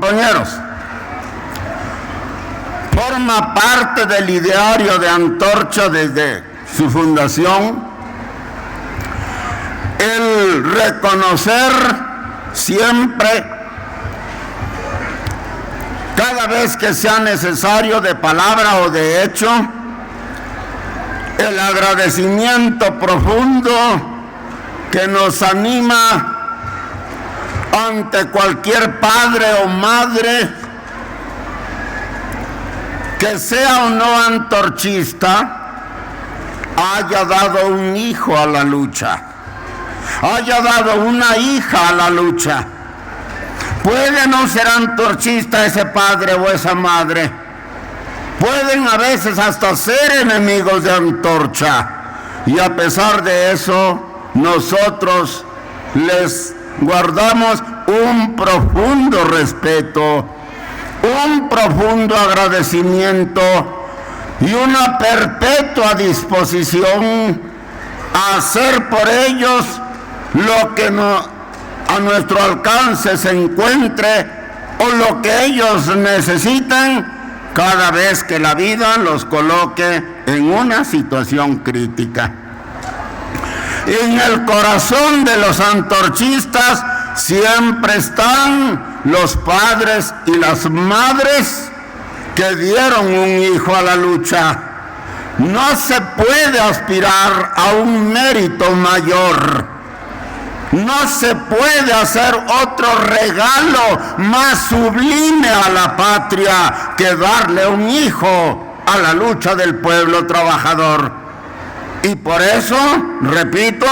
Compañeros, forma parte del ideario de Antorcha desde su fundación el reconocer siempre, cada vez que sea necesario, de palabra o de hecho, el agradecimiento profundo que nos anima ante cualquier padre o madre que sea o no antorchista, haya dado un hijo a la lucha, haya dado una hija a la lucha. Puede no ser antorchista ese padre o esa madre, pueden a veces hasta ser enemigos de Antorcha, y a pesar de eso nosotros les guardamos un profundo respeto, un profundo agradecimiento y una perpetua disposición a hacer por ellos lo que a nuestro alcance se encuentre o lo que ellos necesiten cada vez que la vida los coloque en una situación crítica. En el corazón de los antorchistas siempre están los padres y las madres que dieron un hijo a la lucha. No se puede aspirar a un mérito mayor. No se puede hacer otro regalo más sublime a la patria que darle un hijo a la lucha del pueblo trabajador. Y por eso, repito,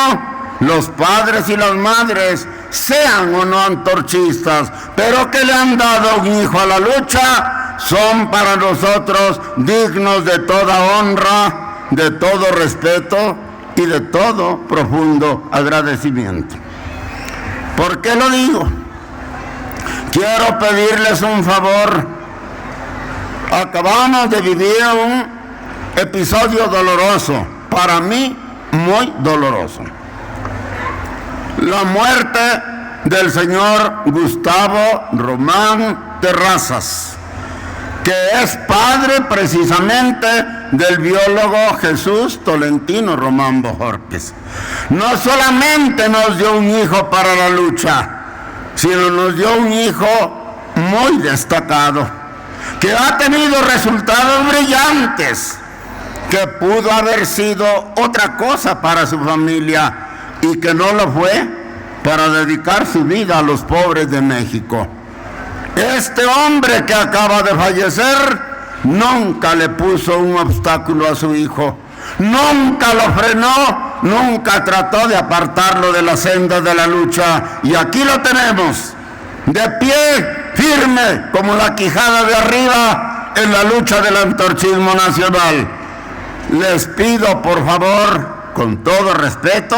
los padres y las madres, sean o no antorchistas, pero que le han dado un hijo a la lucha, son para nosotros dignos de toda honra, de todo respeto y de todo profundo agradecimiento. ¿Por qué lo digo? Quiero pedirles un favor. Acabamos de vivir un episodio doloroso, para mí muy doloroso. La muerte del señor Gustavo Román Terrazas, que es padre precisamente del biólogo Jesús Tolentino Román Bojorquez. No solamente nos dio un hijo para la lucha, sino nos dio un hijo muy destacado, que ha tenido resultados brillantes, que pudo haber sido otra cosa para su familia y que no lo fue, para dedicar su vida a los pobres de México. Este hombre que acaba de fallecer nunca le puso un obstáculo a su hijo, nunca lo frenó, nunca trató de apartarlo de la senda de la lucha, y aquí lo tenemos, de pie, firme como la quijada de arriba en la lucha del antorchismo nacional. Les pido por favor, con todo respeto,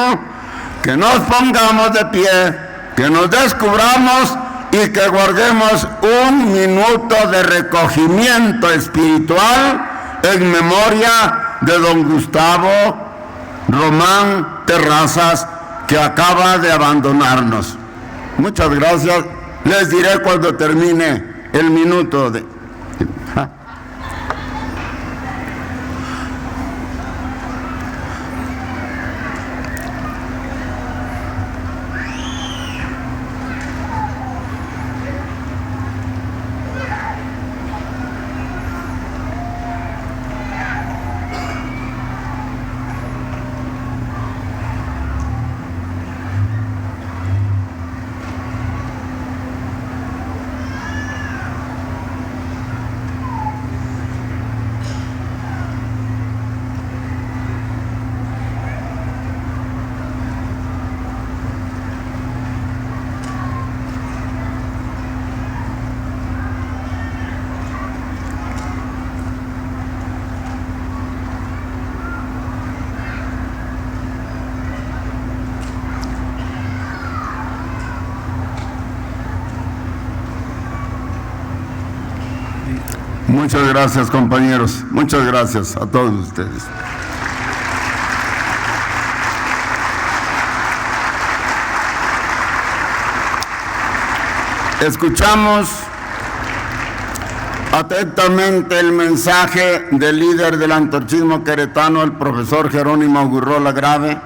que nos pongamos de pie, que nos descubramos y que guardemos un minuto de recogimiento espiritual en memoria de don Gustavo Román Terrazas, que acaba de abandonarnos. Muchas gracias. Les diré cuando termine el minuto de... Muchas gracias, compañeros. Muchas gracias a todos ustedes. Escuchamos Atentamente el mensaje del líder del antorchismo queretano, el profesor Jerónimo Gurrola Grave.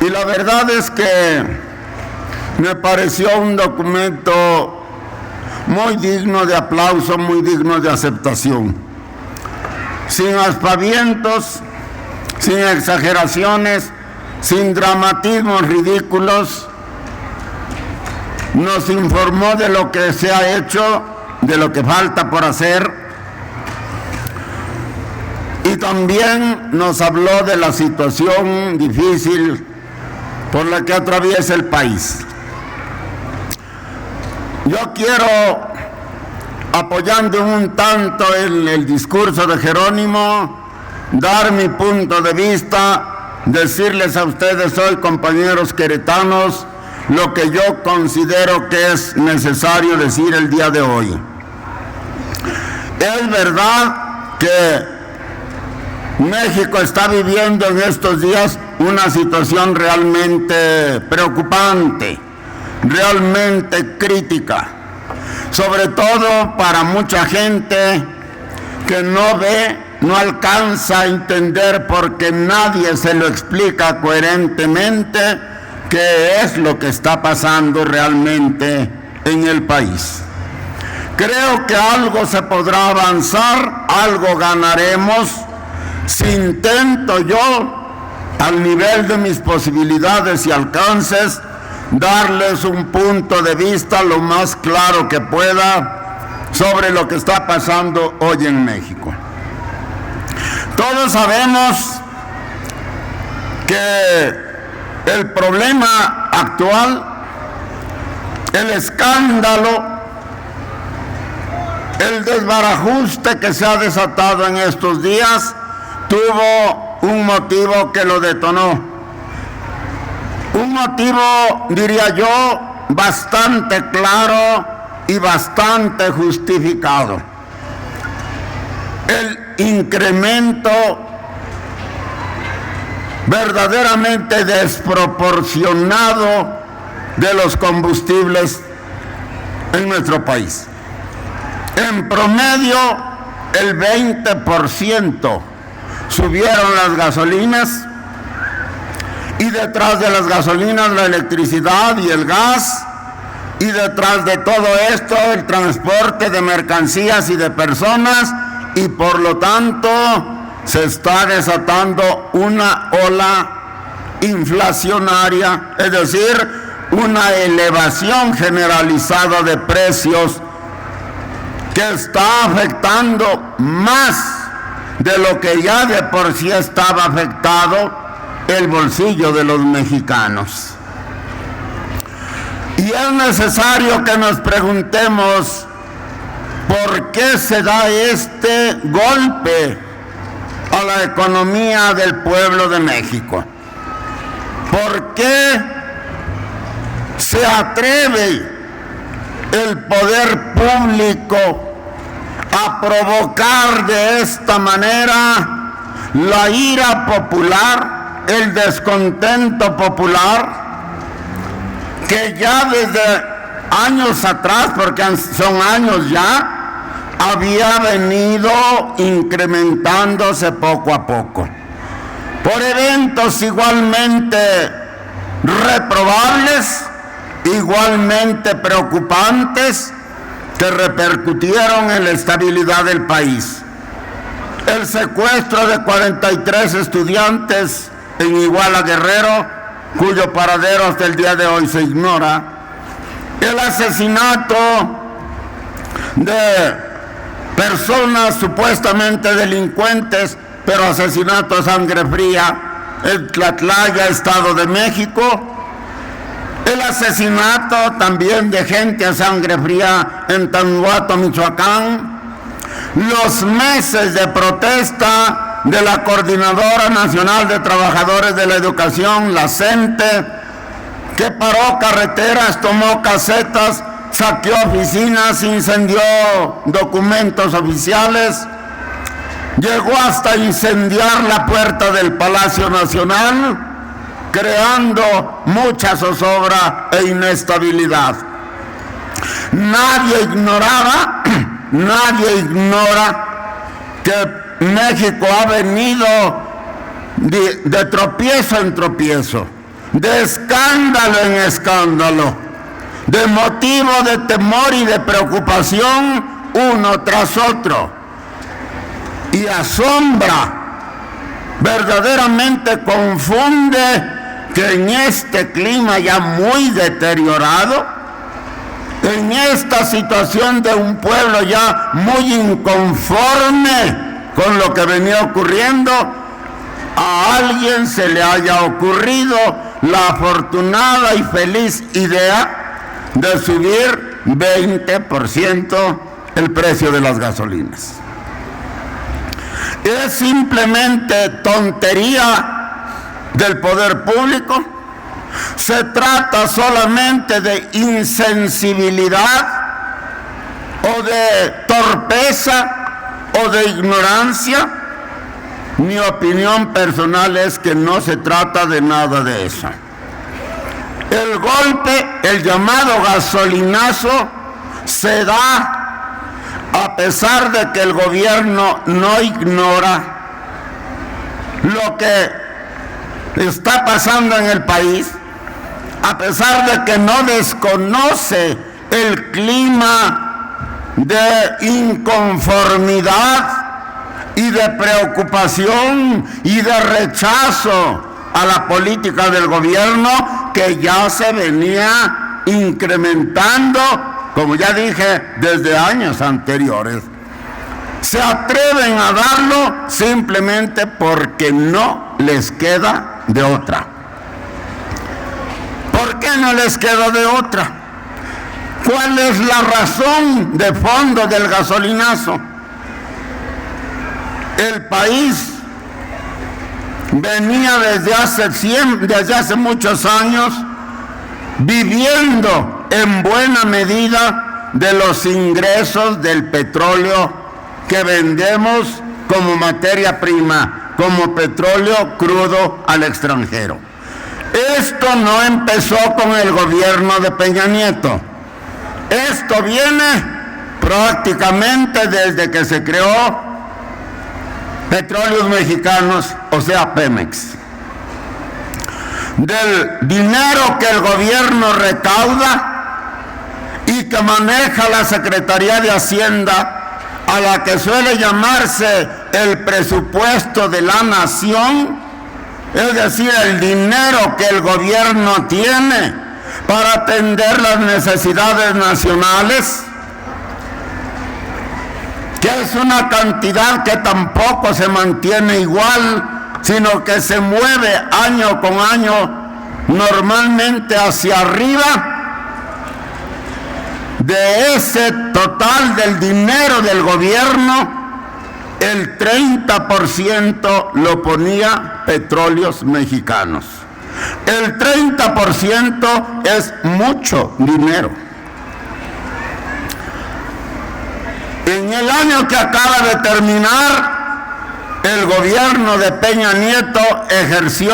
Y la verdad es que me pareció un documento muy digno de aplauso, muy digno de aceptación. Sin aspavientos, sin exageraciones, sin dramatismos ridículos, nos informó de lo que se ha hecho, de lo que falta por hacer, y también nos habló de la situación difícil por la que atraviesa el país. Yo quiero, apoyando un tanto en el discurso de Jerónimo, dar mi punto de vista, decirles a ustedes hoy, compañeros queretanos, lo que yo considero que es necesario decir el día de hoy. Es verdad que México está viviendo en estos días una situación realmente preocupante, realmente crítica, sobre todo para mucha gente que no ve, no alcanza a entender, porque nadie se lo explica coherentemente qué es lo que está pasando realmente en el país. Creo que algo se podrá avanzar, algo ganaremos, si intento yo, al nivel de mis posibilidades y alcances, darles un punto de vista lo más claro que pueda sobre lo que está pasando hoy en México. Todos sabemos que el problema actual, el escándalo, el desbarajuste que se ha desatado en estos días, tuvo un motivo que lo detonó. Un motivo, diría yo, bastante claro y bastante justificado. El incremento verdaderamente desproporcionado de los combustibles en nuestro país. En promedio, el 20% subieron las gasolinas, y detrás de las gasolinas la electricidad y el gas, y detrás de todo esto el transporte de mercancías y de personas, y por lo tanto se está desatando una ola inflacionaria, es decir, una elevación generalizada de precios que está afectando más de lo que ya de por sí estaba afectado el bolsillo de los mexicanos. Y es necesario que nos preguntemos por qué se da este golpe a la economía del pueblo de México. ¿Por qué se atreve el poder público a provocar de esta manera la ira popular, el descontento popular, que ya desde años atrás, porque son años ya, había venido incrementándose poco a poco, por eventos igualmente reprobables, igualmente preocupantes, que repercutieron en la estabilidad del país. El secuestro de 43 estudiantes en Iguala, Guerrero, cuyo paradero hasta el día de hoy se ignora. El asesinato de personas supuestamente delincuentes, pero asesinato a sangre fría, en Tlatlaya, Estado de México. El asesinato también de gente a sangre fría en Tanguato, Michoacán. Los meses de protesta de la Coordinadora Nacional de Trabajadores de la Educación, la CENTE, que paró carreteras, tomó casetas, saqueó oficinas, incendió documentos oficiales, llegó hasta incendiar la puerta del Palacio Nacional, creando mucha zozobra e inestabilidad. Nadie ignora que México ha venido de tropiezo en tropiezo, de escándalo en escándalo, de motivo de temor y de preocupación uno tras otro. Y asombra, verdaderamente confunde que en este clima ya muy deteriorado, en esta situación de un pueblo ya muy inconforme con lo que venía ocurriendo, a alguien se le haya ocurrido la afortunada y feliz idea de subir 20% el precio de las gasolinas. Es simplemente tontería del poder público. Se trata solamente de insensibilidad o de torpeza o de ignorancia. Mi opinión personal es que no se trata de nada de eso. El golpe, el llamado gasolinazo, se da a pesar de que el gobierno no ignora lo que está pasando en el país, a pesar de que no desconoce el clima de inconformidad y de preocupación y de rechazo a la política del gobierno que ya se venía incrementando, como ya dije, desde años anteriores. Se atreven a darlo simplemente porque no les queda de otra. ¿Por qué no les queda de otra? ¿Cuál es la razón de fondo del gasolinazo? El país venía desde hace muchos años viviendo en buena medida de los ingresos del petróleo que vendemos como materia prima, como petróleo crudo al extranjero. Esto no empezó con el gobierno de Peña Nieto. Esto viene prácticamente desde que se creó Petróleos Mexicanos, o sea, Pemex. Del dinero que el gobierno recauda y que maneja la Secretaría de Hacienda, a la que suele llamarse el presupuesto de la nación, es decir, el dinero que el gobierno tiene para atender las necesidades nacionales, que es una cantidad que tampoco se mantiene igual, sino que se mueve año con año, normalmente hacia arriba. De ese total del dinero del gobierno, el 30% lo ponía Petróleos Mexicanos. El 30% es mucho dinero. En el año que acaba de terminar, el gobierno de Peña Nieto ejerció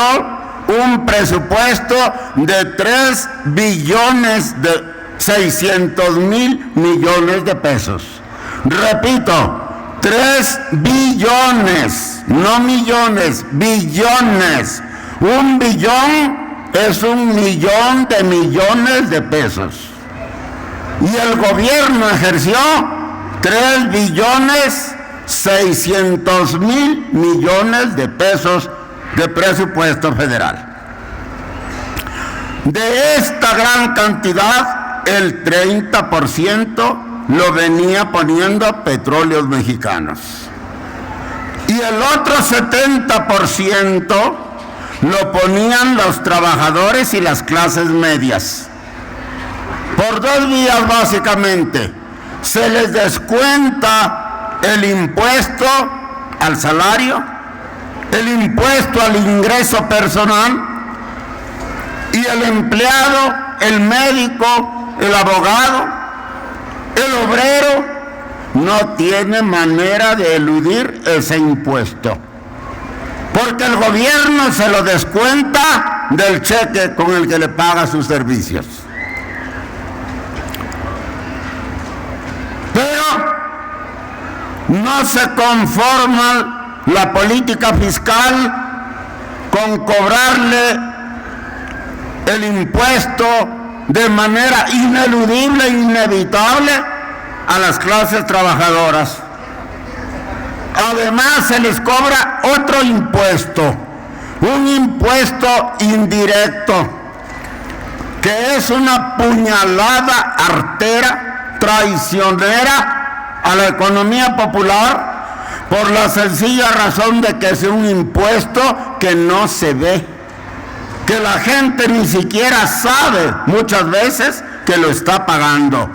un presupuesto de 3.600.000 millones de pesos. Repito, 3 billones, no millones, billones. Un billón es 1.000.000 de millones de pesos. Y el gobierno ejerció 3.600.000 millones de pesos de presupuesto federal. De esta gran cantidad, el 30% lo venía poniendo Petróleos Mexicanos. Y el otro 70% lo ponían los trabajadores y las clases medias. Por dos vías básicamente. Se les descuenta el impuesto al salario, el impuesto al ingreso personal, y el empleado, el médico, el abogado, el obrero no tiene manera de eludir ese impuesto, porque el gobierno se lo descuenta del cheque con el que le paga sus servicios. No se conforma la política fiscal con cobrarle el impuesto de manera ineludible e inevitable a las clases trabajadoras. Además se les cobra otro impuesto, un impuesto indirecto, que es una puñalada artera, traicionera a la economía popular, por la sencilla razón de que es un impuesto que no se ve, que la gente ni siquiera sabe muchas veces que lo está pagando.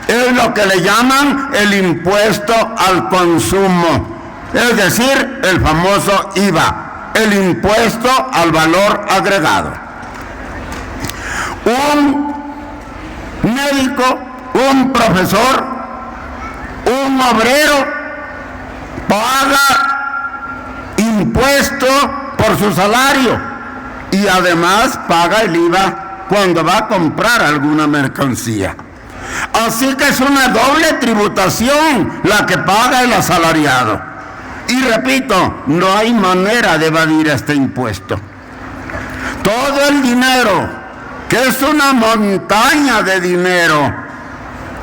Es lo que le llaman el impuesto al consumo, es decir, el famoso IVA, el impuesto al valor agregado. Un médico, un profesor, un obrero paga impuesto por su salario y además paga el IVA cuando va a comprar alguna mercancía. Así que es una doble tributación la que paga el asalariado. Y repito, no hay manera de evadir este impuesto. Todo el dinero, que es una montaña de dinero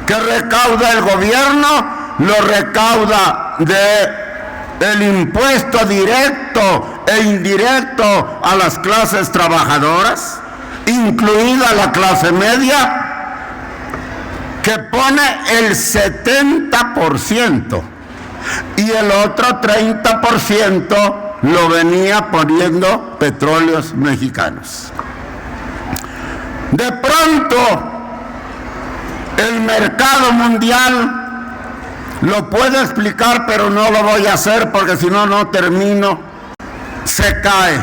que recauda el gobierno, lo recauda del impuesto directo e indirecto a las clases trabajadoras, incluida la clase media, que pone el 70%, y el otro 30% lo venía poniendo Petróleos Mexicanos. De pronto, el mercado mundial lo puedo explicar, pero no lo voy a hacer porque si no, no termino. Se cae.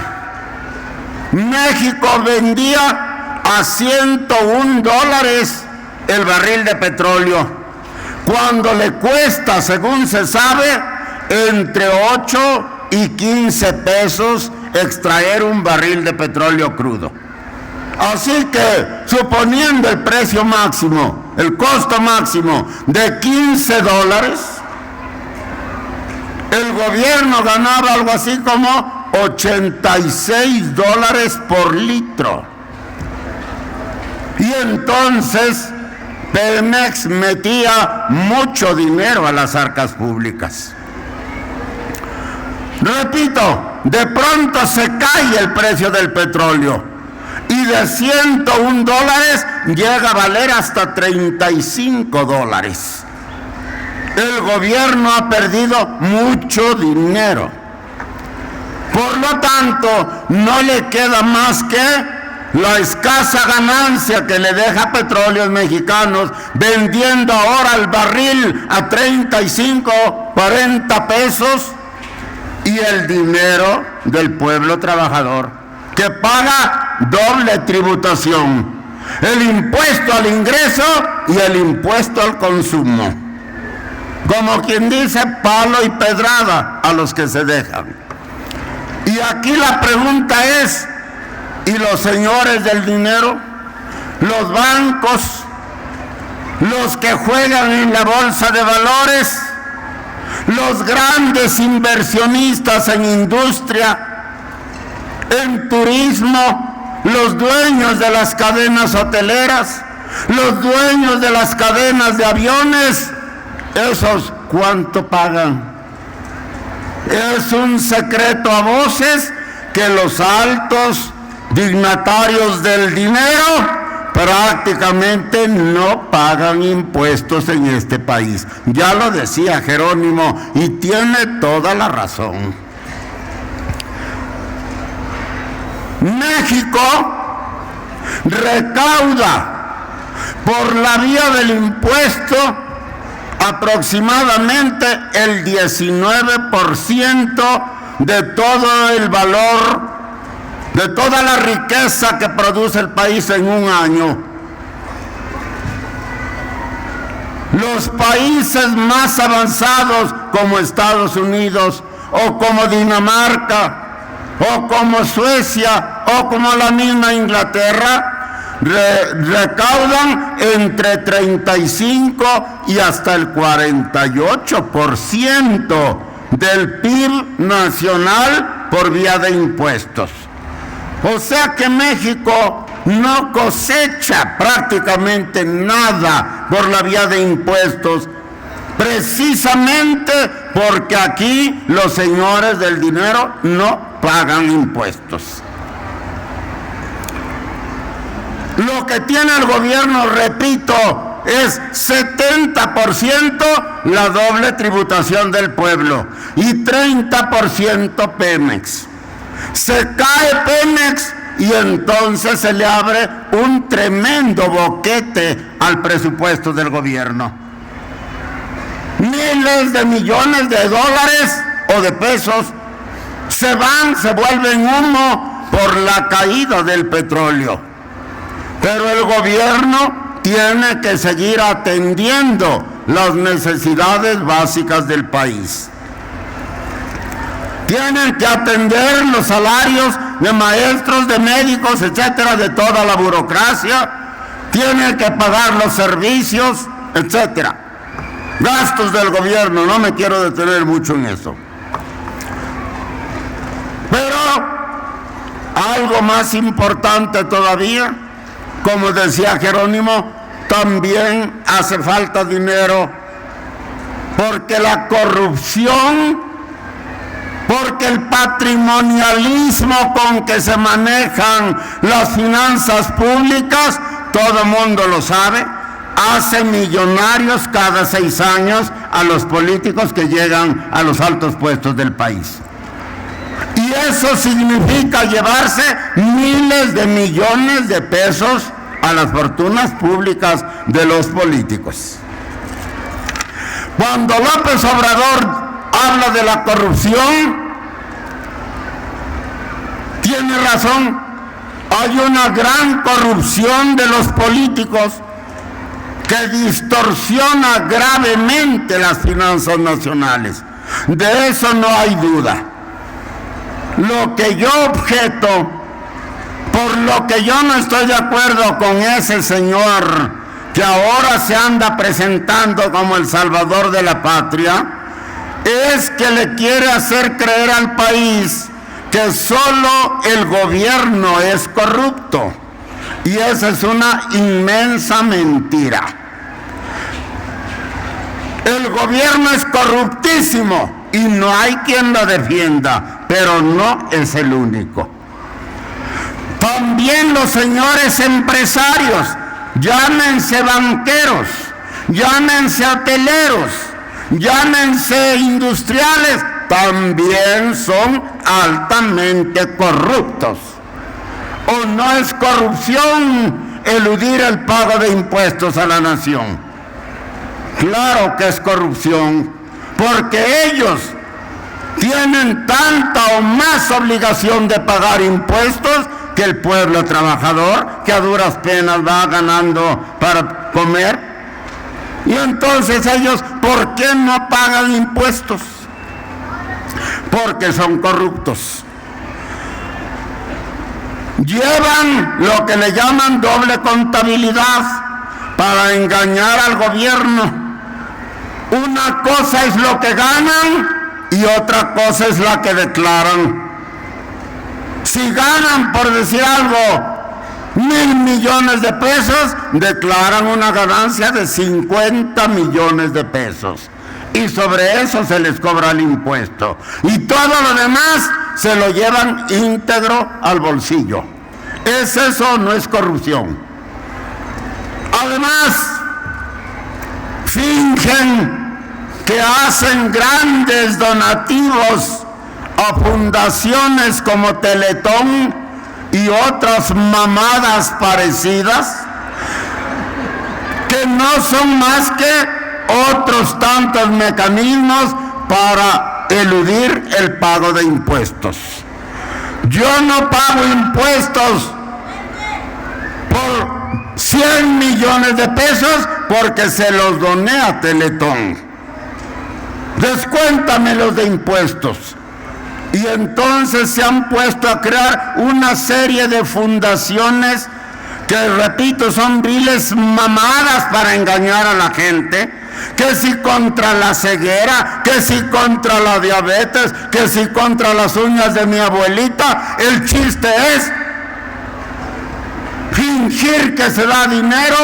México vendía a $101 el barril de petróleo, cuando le cuesta, según se sabe, entre 8 y 15 pesos extraer un barril de petróleo crudo. Así que, suponiendo el precio máximo, el costo máximo de $15, el gobierno ganaba algo así como $86 por litro. Y entonces Pemex metía mucho dinero a las arcas públicas. Repito, de pronto se cae el precio del petróleo y de $101 llega a valer hasta $35. El gobierno ha perdido mucho dinero. Por lo tanto, no le queda más que la escasa ganancia que le deja Petróleos Mexicanos vendiendo ahora el barril a 35, 40 pesos, y el dinero del pueblo trabajador, que paga doble tributación: el impuesto al ingreso y el impuesto al consumo. Como quien dice, palo y pedrada a los que se dejan. Y aquí la pregunta es, ¿y los señores del dinero? Los bancos, los que juegan en la bolsa de valores, los grandes inversionistas en industria, en turismo, los dueños de las cadenas hoteleras, los dueños de las cadenas de aviones, ¿esos cuánto pagan? Es un secreto a voces que los altos dignatarios del dinero prácticamente no pagan impuestos en este país. Ya lo decía Jerónimo y tiene toda la razón. México recauda por la vía del impuesto aproximadamente el 19% de todo el valor, de toda la riqueza que produce el país en un año. Los países más avanzados como Estados Unidos o como Dinamarca o como Suecia o como la misma Inglaterra recaudan entre 35 y hasta el 48% del PIB nacional por vía de impuestos. O sea que México no cosecha prácticamente nada por la vía de impuestos, precisamente porque aquí los señores del dinero no pagan impuestos. Lo que tiene el gobierno, repito, es 70% la doble tributación del pueblo y 30% Pemex. Se cae Pemex y entonces se le abre un tremendo boquete al presupuesto del gobierno. Miles de millones de dólares o de pesos se vuelven humo por la caída del petróleo. Pero el gobierno tiene que seguir atendiendo las necesidades básicas del país. Tienen que atender los salarios de maestros, de médicos, etcétera, de toda la burocracia. Tienen que pagar los servicios, etcétera. Gastos del gobierno, no me quiero detener mucho en eso. Pero algo más importante todavía, como decía Jerónimo, también hace falta dinero, porque la corrupción, porque el patrimonialismo con que se manejan las finanzas públicas, todo el mundo lo sabe, hace millonarios cada 6 años a los políticos que llegan a los altos puestos del país. Y eso significa llevarse miles de millones de pesos a las fortunas públicas de los políticos. Cuando López Obrador habla de la corrupción, tiene razón. Hay una gran corrupción de los políticos que distorsiona gravemente las finanzas nacionales. De eso no hay duda. Lo que yo objeto, por lo que yo no estoy de acuerdo con ese señor que ahora se anda presentando como el salvador de la patria, es que le quiere hacer creer al país que solo el gobierno es corrupto. Y esa es una inmensa mentira. El gobierno es corruptísimo y no hay quien lo defienda, pero no es el único. También los señores empresarios, llámense banqueros, llámense hoteleros, llámense industriales, también son altamente corruptos. ¿O no es corrupción eludir el pago de impuestos a la nación? Claro que es corrupción, porque ellos tienen tanta o más obligación de pagar impuestos que el pueblo trabajador, que a duras penas va ganando para comer. Y entonces ellos, ¿por qué no pagan impuestos? Porque son corruptos. Llevan lo que le llaman doble contabilidad para engañar al gobierno. Una cosa es lo que ganan y otra cosa es la que declaran. Si ganan, por decir algo, 1,000 millones de pesos, declaran una ganancia de 50 millones de pesos. Y sobre eso se les cobra el impuesto. Y todo lo demás se lo llevan íntegro al bolsillo. ¿Es eso o no es corrupción? Además, fingen que hacen grandes donativos a fundaciones como Teletón y otras mamadas parecidas, que no son más que otros tantos mecanismos para eludir el pago de impuestos. Yo no pago impuestos por 100 millones de pesos porque se los doné a Teletón. Descuéntamelos de impuestos. Y entonces se han puesto a crear una serie de fundaciones que repito, son viles mamadas para engañar a la gente, que si contra la ceguera, que si contra la diabetes, que si contra las uñas de mi abuelita. El chiste es fingir que se da dinero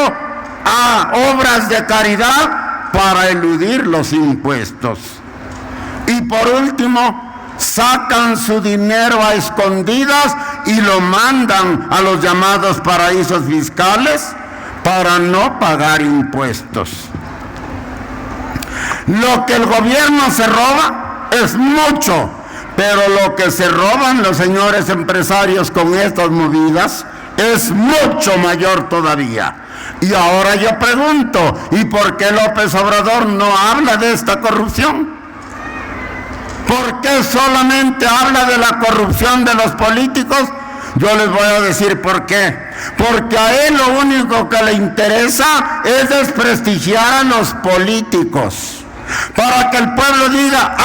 a obras de caridad para eludir los impuestos. Y por último, sacan su dinero a escondidas y lo mandan a los llamados paraísos fiscales para no pagar impuestos. Lo que el gobierno se roba es mucho, pero lo que se roban los señores empresarios con estas movidas es mucho mayor todavía. Y ahora yo pregunto, ¿y por qué López Obrador no habla de esta corrupción? ¿Por qué solamente habla de la corrupción de los políticos? Yo les voy a decir por qué. Porque a él lo único que le interesa es desprestigiar a los políticos, para que el pueblo diga,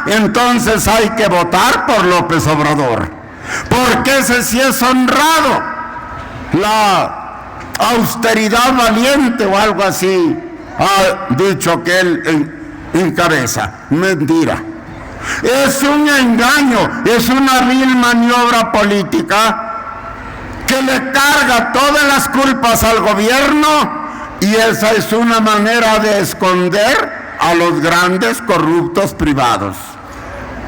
entonces hay que votar por López Obrador, porque ese sí es honrado. La austeridad valiente o algo así ha dicho que él encabeza. Mentira. Es un engaño, es una vil maniobra política que le carga todas las culpas al gobierno, y esa es una manera de esconder a los grandes corruptos privados.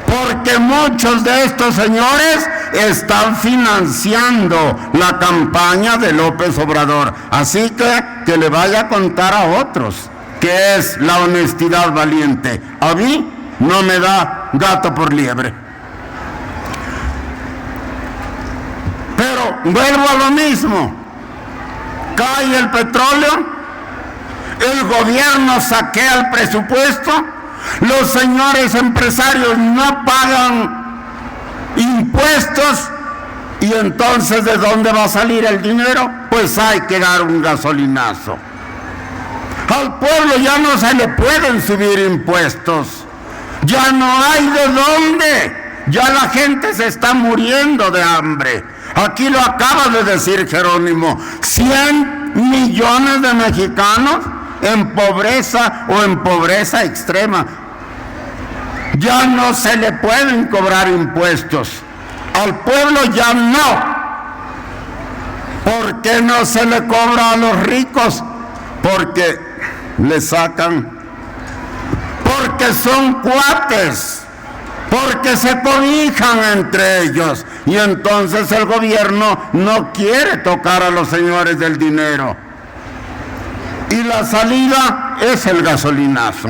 Porque muchos de estos señores están financiando la campaña de López Obrador. Así que le vaya a contar a otros que es la honestidad valiente. A mí no me da gato por liebre. Pero vuelvo a lo mismo. Cae el petróleo, el gobierno saquea el presupuesto, los señores empresarios no pagan impuestos, y entonces ¿de dónde va a salir el dinero? Pues hay que dar un gasolinazo. Al pueblo ya no se le pueden subir impuestos, ya no hay de dónde, ya la gente se está muriendo de hambre. Aquí lo acaba de decir Jerónimo, 100 millones de mexicanos en pobreza o en pobreza extrema. Ya no se le pueden cobrar impuestos. Al pueblo ya no. ¿Por qué no se le cobra a los ricos? Porque le sacan. Porque son cuates. Porque se cobijan entre ellos. Y entonces el gobierno no quiere tocar a los señores del dinero. Y la salida es el gasolinazo.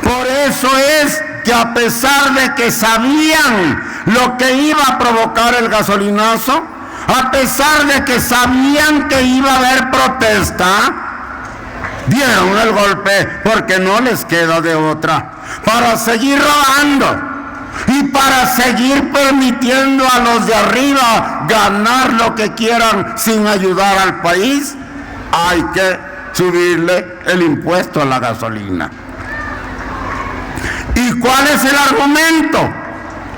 Por eso es que a pesar de que sabían lo que iba a provocar el gasolinazo, a pesar de que sabían que iba a haber protesta, dieron el golpe porque no les queda de otra. Para seguir robando y para seguir permitiendo a los de arriba ganar lo que quieran sin ayudar al país, hay que subirle el impuesto a la gasolina. ¿Y cuál es el argumento?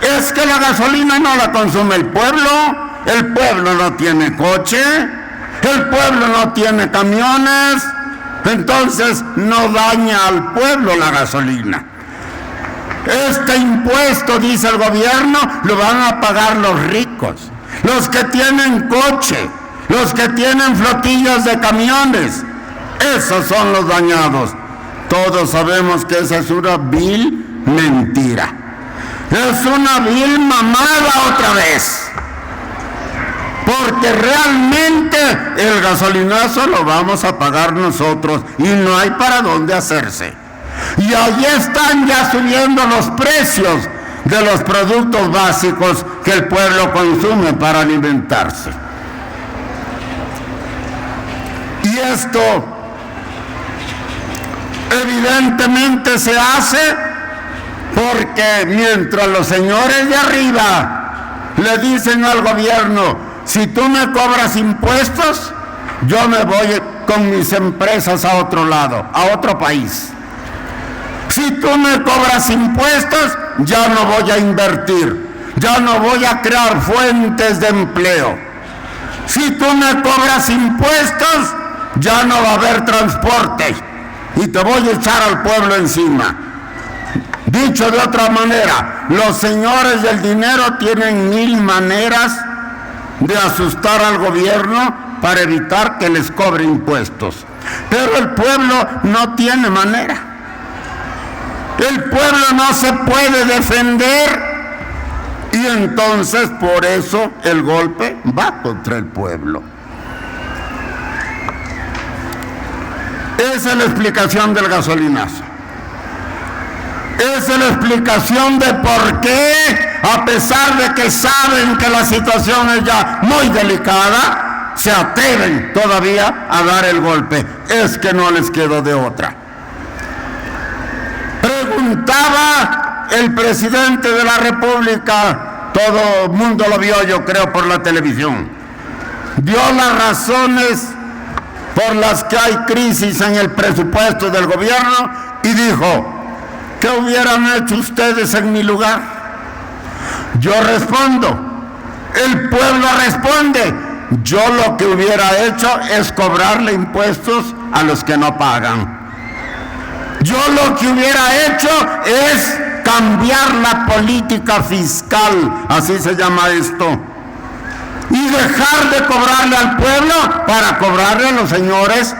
Es que la gasolina no la consume el pueblo no tiene coche, el pueblo no tiene camiones, entonces no daña al pueblo la gasolina. Este impuesto, dice el gobierno, lo van a pagar los ricos, los que tienen coche, los que tienen flotillas de camiones. Esos son los dañados. Todos sabemos que esa es una vil mentira. Es una vil mamada otra vez. Porque realmente el gasolinazo lo vamos a pagar nosotros y no hay para dónde hacerse. Y ahí están ya subiendo los precios de los productos básicos que el pueblo consume para alimentarse. Y esto evidentemente se hace porque mientras los señores de arriba le dicen al gobierno, si tú me cobras impuestos, yo me voy con mis empresas a otro lado, a otro país. Si tú me cobras impuestos, ya no voy a invertir, ya no voy a crear fuentes de empleo. Si tú me cobras impuestos, ya no va a haber transporte y te voy a echar al pueblo encima. Dicho de otra manera, los señores del dinero tienen 1000 maneras de asustar al gobierno para evitar que les cobre impuestos. Pero el pueblo no tiene manera. El pueblo no se puede defender y entonces por eso el golpe va contra el pueblo. Esa es la explicación del gasolinazo. Esa es la explicación de por qué, a pesar de que saben que la situación es ya muy delicada, se atreven todavía a dar el golpe. Es que no les quedó de otra. Preguntaba el presidente de la República, todo el mundo lo vio, yo creo, por la televisión. Dio las razones por las que hay crisis en el presupuesto del gobierno y dijo: ¿qué hubieran hecho ustedes en mi lugar? Yo respondo, el pueblo responde, yo lo que hubiera hecho es cobrarle impuestos a los que no pagan. Yo lo que hubiera hecho es cambiar la política fiscal, así se llama esto, y dejar de cobrarle al pueblo para cobrarle a los señores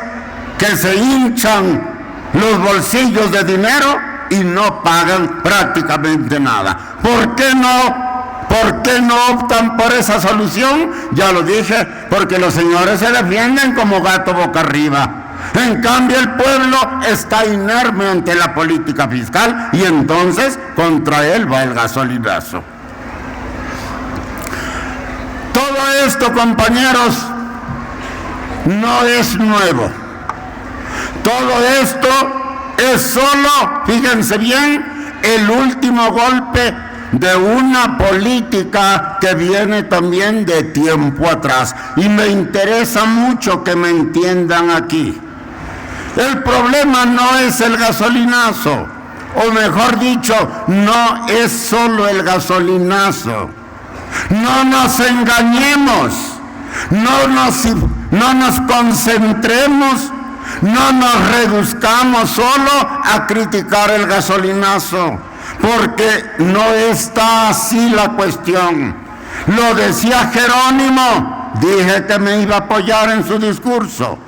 que se hinchan los bolsillos de dinero y no pagan prácticamente nada. ¿Por qué no optan por esa solución? Ya lo dije, porque los señores se defienden como gato boca arriba. En cambio, el pueblo está inerme ante la política fiscal y entonces contra él va el gasolinazo. Todo esto, compañeros, no es nuevo. Todo esto es solo, fíjense bien, el último golpe de una política que viene también de tiempo atrás. Y me interesa mucho que me entiendan aquí. El problema no es el gasolinazo, o mejor dicho, no es solo el gasolinazo. No nos engañemos, no nos concentremos, no nos reduzcamos solo a criticar el gasolinazo, porque no está así la cuestión. Lo decía Jerónimo, dije que me iba a apoyar en su discurso.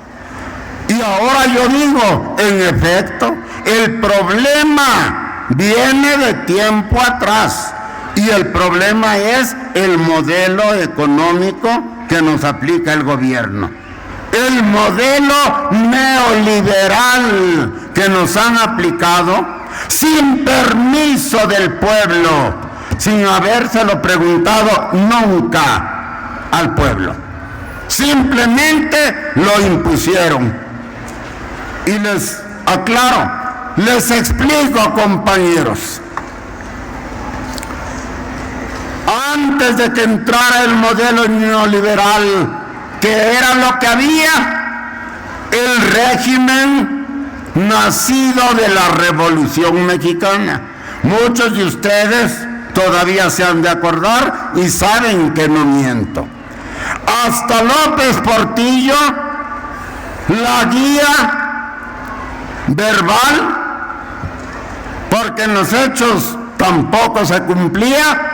Y ahora yo digo, en efecto, el problema viene de tiempo atrás. Y el problema es el modelo económico que nos aplica el gobierno. El modelo neoliberal que nos han aplicado sin permiso del pueblo, sin habérselo preguntado nunca al pueblo. Simplemente lo impusieron. Y les aclaro, les explico, compañeros. Antes de que entrara el modelo neoliberal, que era lo que había, el régimen nacido de la Revolución Mexicana. Muchos de ustedes todavía se han de acordar y saben que no miento. Hasta López Portillo, la guía verbal, porque en los hechos tampoco se cumplía,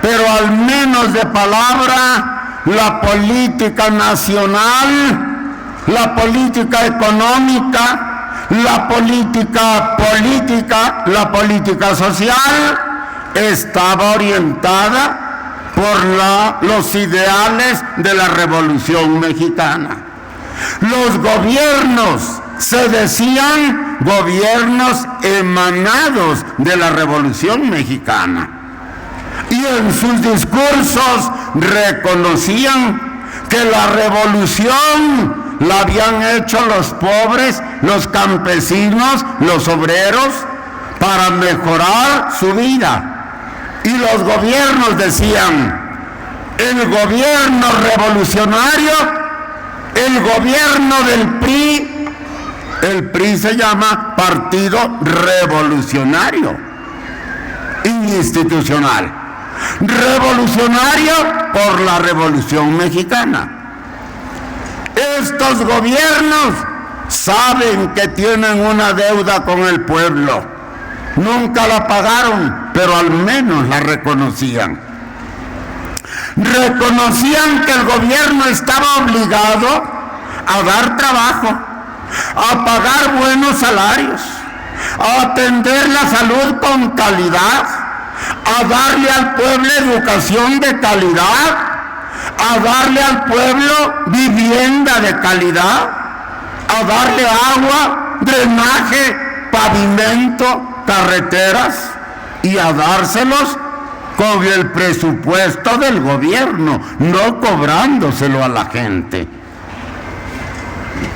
pero al menos de palabra, la política nacional, la política económica, la política política, la política social, estaba orientada por los ideales de la Revolución Mexicana. Los gobiernos se decían gobiernos emanados de la Revolución Mexicana. Y en sus discursos reconocían que la revolución la habían hecho los pobres, los campesinos, los obreros, para mejorar su vida. Y los gobiernos decían, el gobierno revolucionario, el gobierno del PRI, el PRI se llama Partido Revolucionario Institucional. Revolucionario por la Revolución Mexicana. Estos gobiernos saben que tienen una deuda con el pueblo. Nunca la pagaron, pero al menos la reconocían. Reconocían que el gobierno estaba obligado a dar trabajo, a pagar buenos salarios, a atender la salud con calidad, a darle al pueblo educación de calidad, a darle al pueblo vivienda de calidad, a darle agua, drenaje, pavimento, carreteras, y a dárselos con el presupuesto del gobierno, no cobrándoselo a la gente.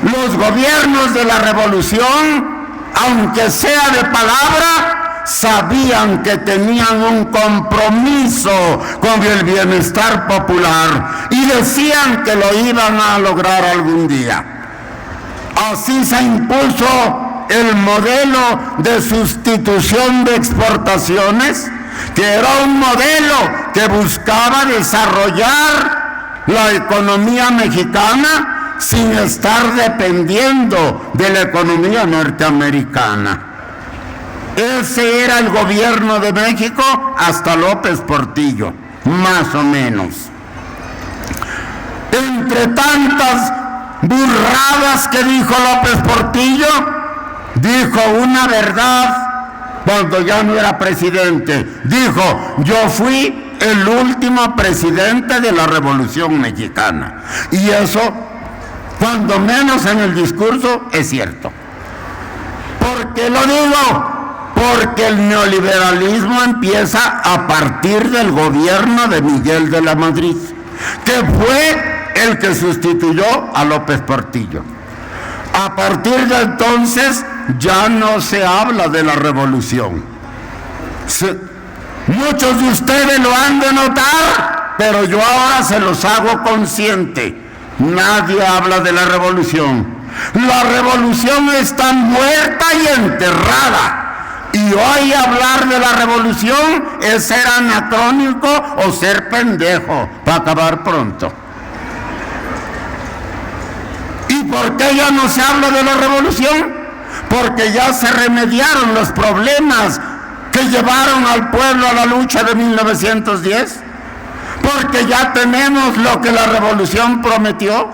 Los gobiernos de la revolución, aunque sea de palabra, sabían que tenían un compromiso con el bienestar popular y decían que lo iban a lograr algún día. Así se impuso el modelo de sustitución de exportaciones, que era un modelo que buscaba desarrollar la economía mexicana sin estar dependiendo de la economía norteamericana. Ese era el gobierno de México hasta López Portillo, más o menos. Entre tantas burradas que dijo López Portillo, dijo una verdad cuando ya no era presidente. Dijo: yo fui el último presidente de la Revolución Mexicana. Y eso, cuando menos en el discurso, es cierto. ¿Por qué lo digo? Porque el neoliberalismo empieza a partir del gobierno de Miguel de la Madrid, que fue el que sustituyó a López Portillo. A partir de entonces ya no se habla de la revolución. Muchos de ustedes lo han de notar, pero yo ahora se los hago consciente. Nadie habla de la revolución. La revolución está muerta y enterrada. Y hoy hablar de la revolución es ser anacrónico o ser pendejo para acabar pronto. ¿Y por qué ya no se habla de la revolución? Porque ya se remediaron los problemas que llevaron al pueblo a la lucha de 1910. Porque ya tenemos lo que la revolución prometió.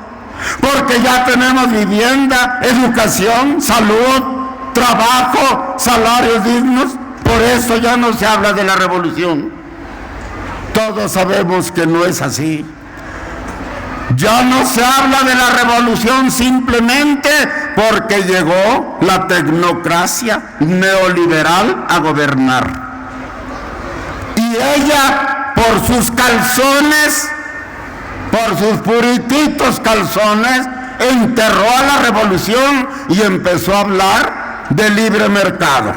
Porque ya tenemos vivienda, educación, salud, trabajo, salarios dignos. Por eso ya no se habla de la revolución. Todos sabemos que no es así. Ya no se habla de la revolución simplemente porque llegó la tecnocracia neoliberal a gobernar. Y ella, por sus calzones, por sus purititos calzones, enterró a la revolución y empezó a hablar de libre mercado.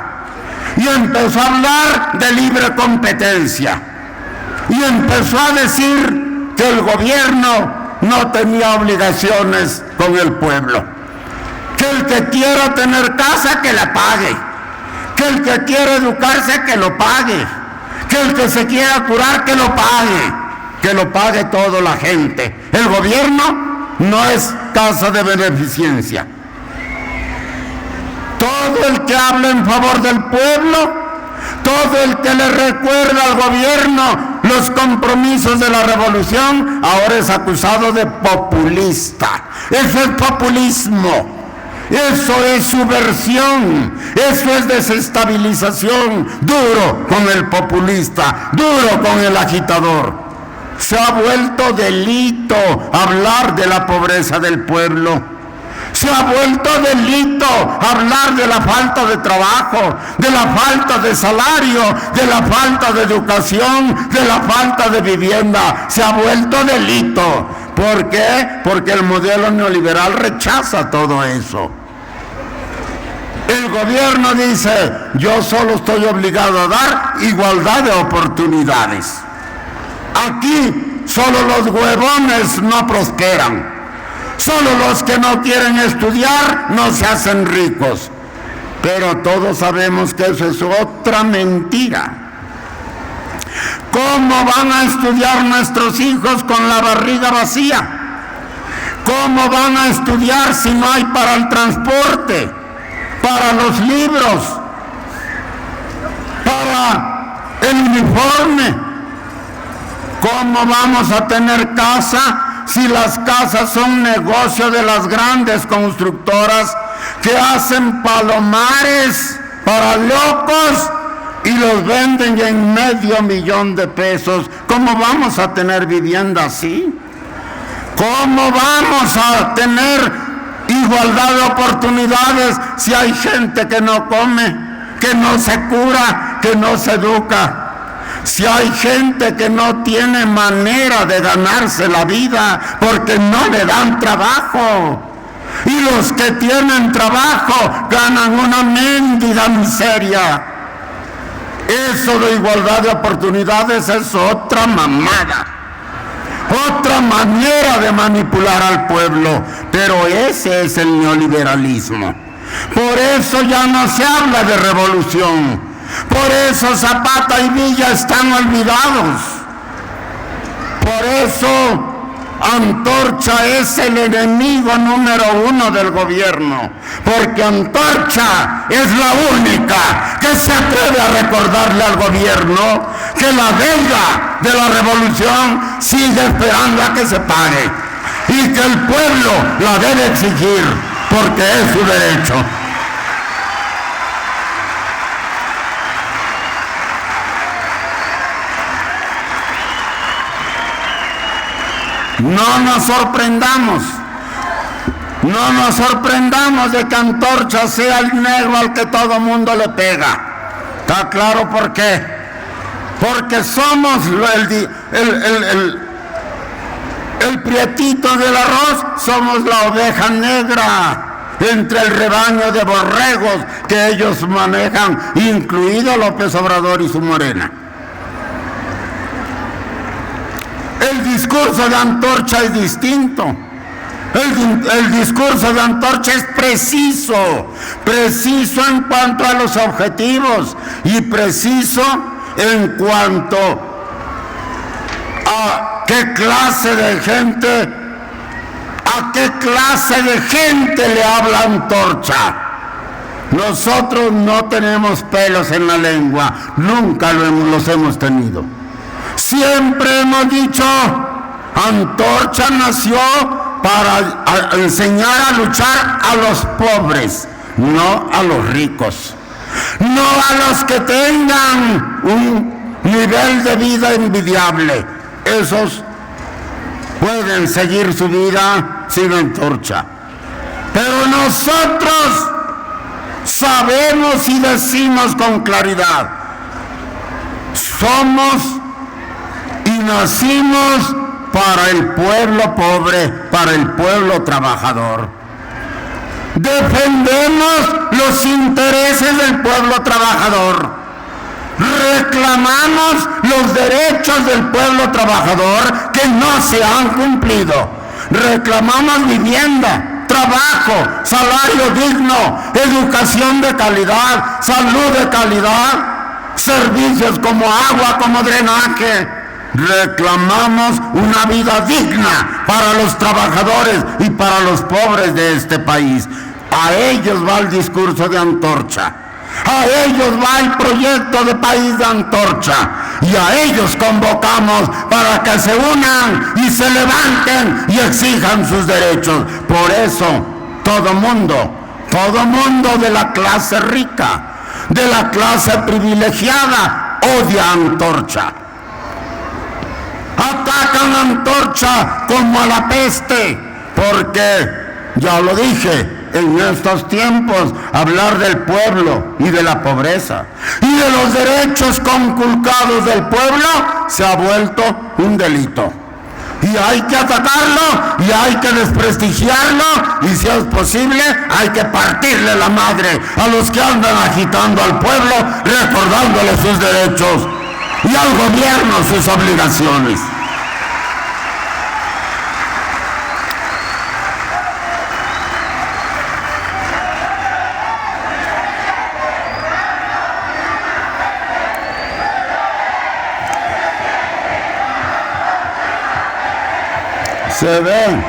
Y empezó a hablar de libre competencia. Y empezó a decir que el gobierno no tenía obligaciones con el pueblo. Que el que quiera tener casa, que la pague. Que el que quiera educarse, que lo pague. Que el que se quiera curar, que lo pague. Que lo pague toda la gente. El gobierno no es casa de beneficencia. Todo el que habla en favor del pueblo, todo el que le recuerda al gobierno los compromisos de la revolución, ahora es acusado de populista. Eso es populismo. Eso es subversión, eso es desestabilización. Duro con el populista, duro con el agitador. Se ha vuelto delito hablar de la pobreza del pueblo. Se ha vuelto delito hablar de la falta de trabajo, de la falta de salario, de la falta de educación, de la falta de vivienda. Se ha vuelto delito. ¿Por qué? Porque el modelo neoliberal rechaza todo eso. El gobierno dice: yo solo estoy obligado a dar igualdad de oportunidades. Aquí solo los huevones no prosperan. Solo los que no quieren estudiar no se hacen ricos. Pero todos sabemos que eso es otra mentira. ¿Cómo van a estudiar nuestros hijos con la barriga vacía? ¿Cómo van a estudiar si no hay para el transporte, para los libros, para el uniforme? ¿Cómo vamos a tener casa si las casas son negocio de las grandes constructoras que hacen palomares para locos y los venden en $500,000 de pesos? ¿Cómo vamos a tener vivienda así? ¿Cómo vamos a tener igualdad de oportunidades si hay gente que no come, que no se cura, que no se educa? Si hay gente que no tiene manera de ganarse la vida porque no le dan trabajo. Y los que tienen trabajo ganan una mendiga miseria. Eso de igualdad de oportunidades es otra mamada. Otra manera de manipular al pueblo, pero ese es el neoliberalismo. Por eso ya no se habla de revolución, por eso Zapata y Villa están olvidados, por eso Antorcha es el enemigo número 1 del gobierno, porque Antorcha es la única que se atreve a recordarle al gobierno que la deuda de la revolución sigue esperando a que se pague y que el pueblo la debe exigir porque es su derecho. No nos sorprendamos de que Antorcha sea el negro al que todo mundo le pega. ¿Está claro por qué? Porque somos el prietito del arroz, somos la oveja negra entre el rebaño de borregos que ellos manejan, incluido López Obrador y su morena. El discurso de Antorcha es distinto. El discurso de Antorcha es preciso en cuanto a los objetivos y preciso en cuanto a qué clase de gente le habla Antorcha. Nosotros no tenemos pelos en la lengua, nunca los hemos tenido. Siempre hemos dicho, Antorcha nació para enseñar a luchar a los pobres, no a los ricos, no a los que tengan un nivel de vida envidiable. Esos pueden seguir su vida sin Antorcha. Pero nosotros sabemos y decimos con claridad, somos y nacimos para el pueblo pobre, para el pueblo trabajador. Defendemos los intereses del pueblo trabajador. Reclamamos los derechos del pueblo trabajador que no se han cumplido. Reclamamos vivienda, trabajo, salario digno, educación de calidad, salud de calidad, servicios como agua, como drenaje. Reclamamos una vida digna para los trabajadores y para los pobres de este país. A ellos va el discurso de Antorcha. A ellos va el proyecto de país de Antorcha. Y a ellos convocamos para que se unan y se levanten y exijan sus derechos. Por eso, todo mundo de la clase rica, de la clase privilegiada, odia a Antorcha. Atacan a Antorcha como a la peste, porque, ya lo dije, en estos tiempos hablar del pueblo y de la pobreza y de los derechos conculcados del pueblo se ha vuelto un delito. Y hay que atacarlo y hay que desprestigiarlo y si es posible hay que partirle la madre a los que andan agitando al pueblo, recordándole sus derechos y al gobierno sus obligaciones. Se ve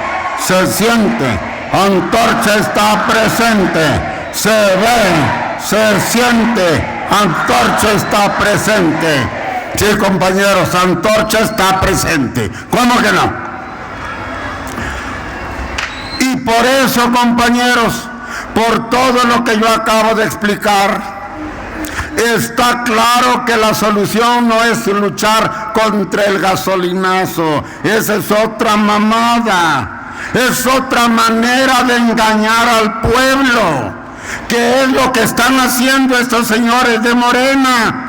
se siente, antorcha está presente, se ve, se siente, antorcha está presente. Sí, compañeros, antorcha está presente. ¿Cómo que no? Y por eso, compañeros, por todo lo que yo acabo de explicar, está claro que la solución no es luchar contra el gasolinazo. Esa es otra mamada. Es otra manera de engañar al pueblo. ¿Qué es lo que están haciendo estos señores de Morena?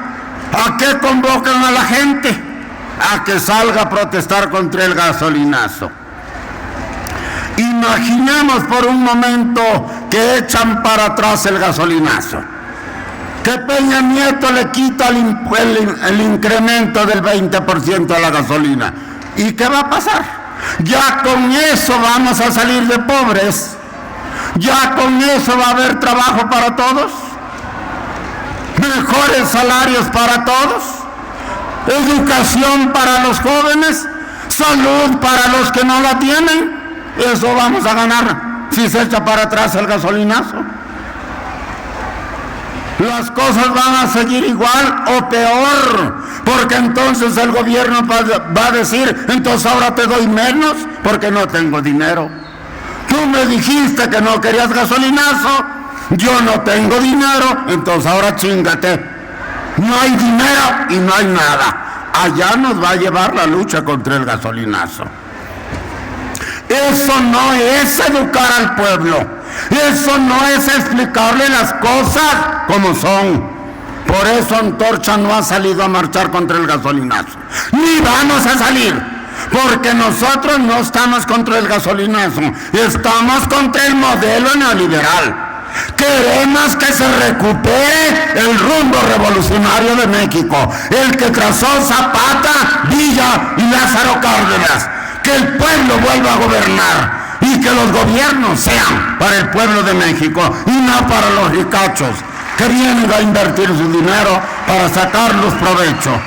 ¿A qué convocan a la gente? A que salga a protestar contra el gasolinazo. Imaginemos por un momento que echan para atrás el gasolinazo, que Peña Nieto le quita el incremento del 20% a la gasolina. ¿Y qué va a pasar? Ya con eso vamos a salir de pobres. Ya con eso va a haber trabajo para todos, mejores salarios para todos, educación para los jóvenes, salud para los que no la tienen. Eso vamos a ganar si se echa para atrás el gasolinazo. Las cosas van a seguir igual o peor, porque entonces el gobierno va a decir, entonces ahora te doy menos porque no tengo dinero. Tú me dijiste que no querías gasolinazo, yo no tengo dinero, entonces ahora chíngate. No hay dinero y no hay nada. Allá nos va a llevar la lucha contra el gasolinazo. Eso no es educar al pueblo. Eso no es explicarle las cosas como son. Por eso Antorcha no ha salido a marchar contra el gasolinazo. Ni vamos a salir, porque nosotros no estamos contra el gasolinazo. Estamos contra el modelo neoliberal. Queremos que se recupere el rumbo revolucionario de México, el que trazó Zapata, Villa y Lázaro Cárdenas. Que el pueblo vuelva a gobernar y que los gobiernos sean para el pueblo de México y no para los ricachos que vienen a invertir su dinero para sacarlos provecho.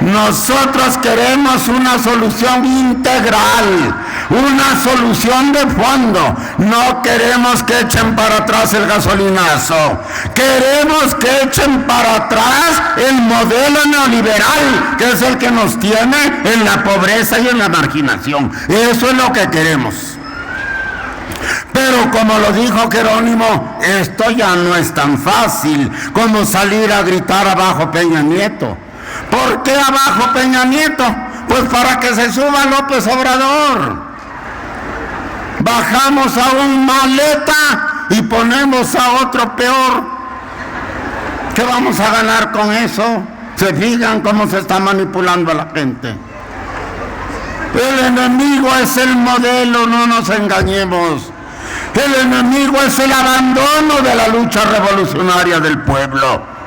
Nosotros queremos una solución integral, una solución de fondo. No queremos que echen para atrás el gasolinazo. Queremos que echen para atrás el modelo neoliberal, que es el que nos tiene en la pobreza y en la marginación. Eso es lo que queremos. Pero como lo dijo Jerónimo, esto ya no es tan fácil como salir a gritar abajo Peña Nieto. ¿Por qué abajo Peña Nieto? Pues para que se suba López Obrador. Bajamos a un maleta y ponemos a otro peor. ¿Qué vamos a ganar con eso? ¿Se fijan cómo se está manipulando a la gente? El enemigo es el modelo, no nos engañemos. El enemigo es el abandono de la lucha revolucionaria del pueblo.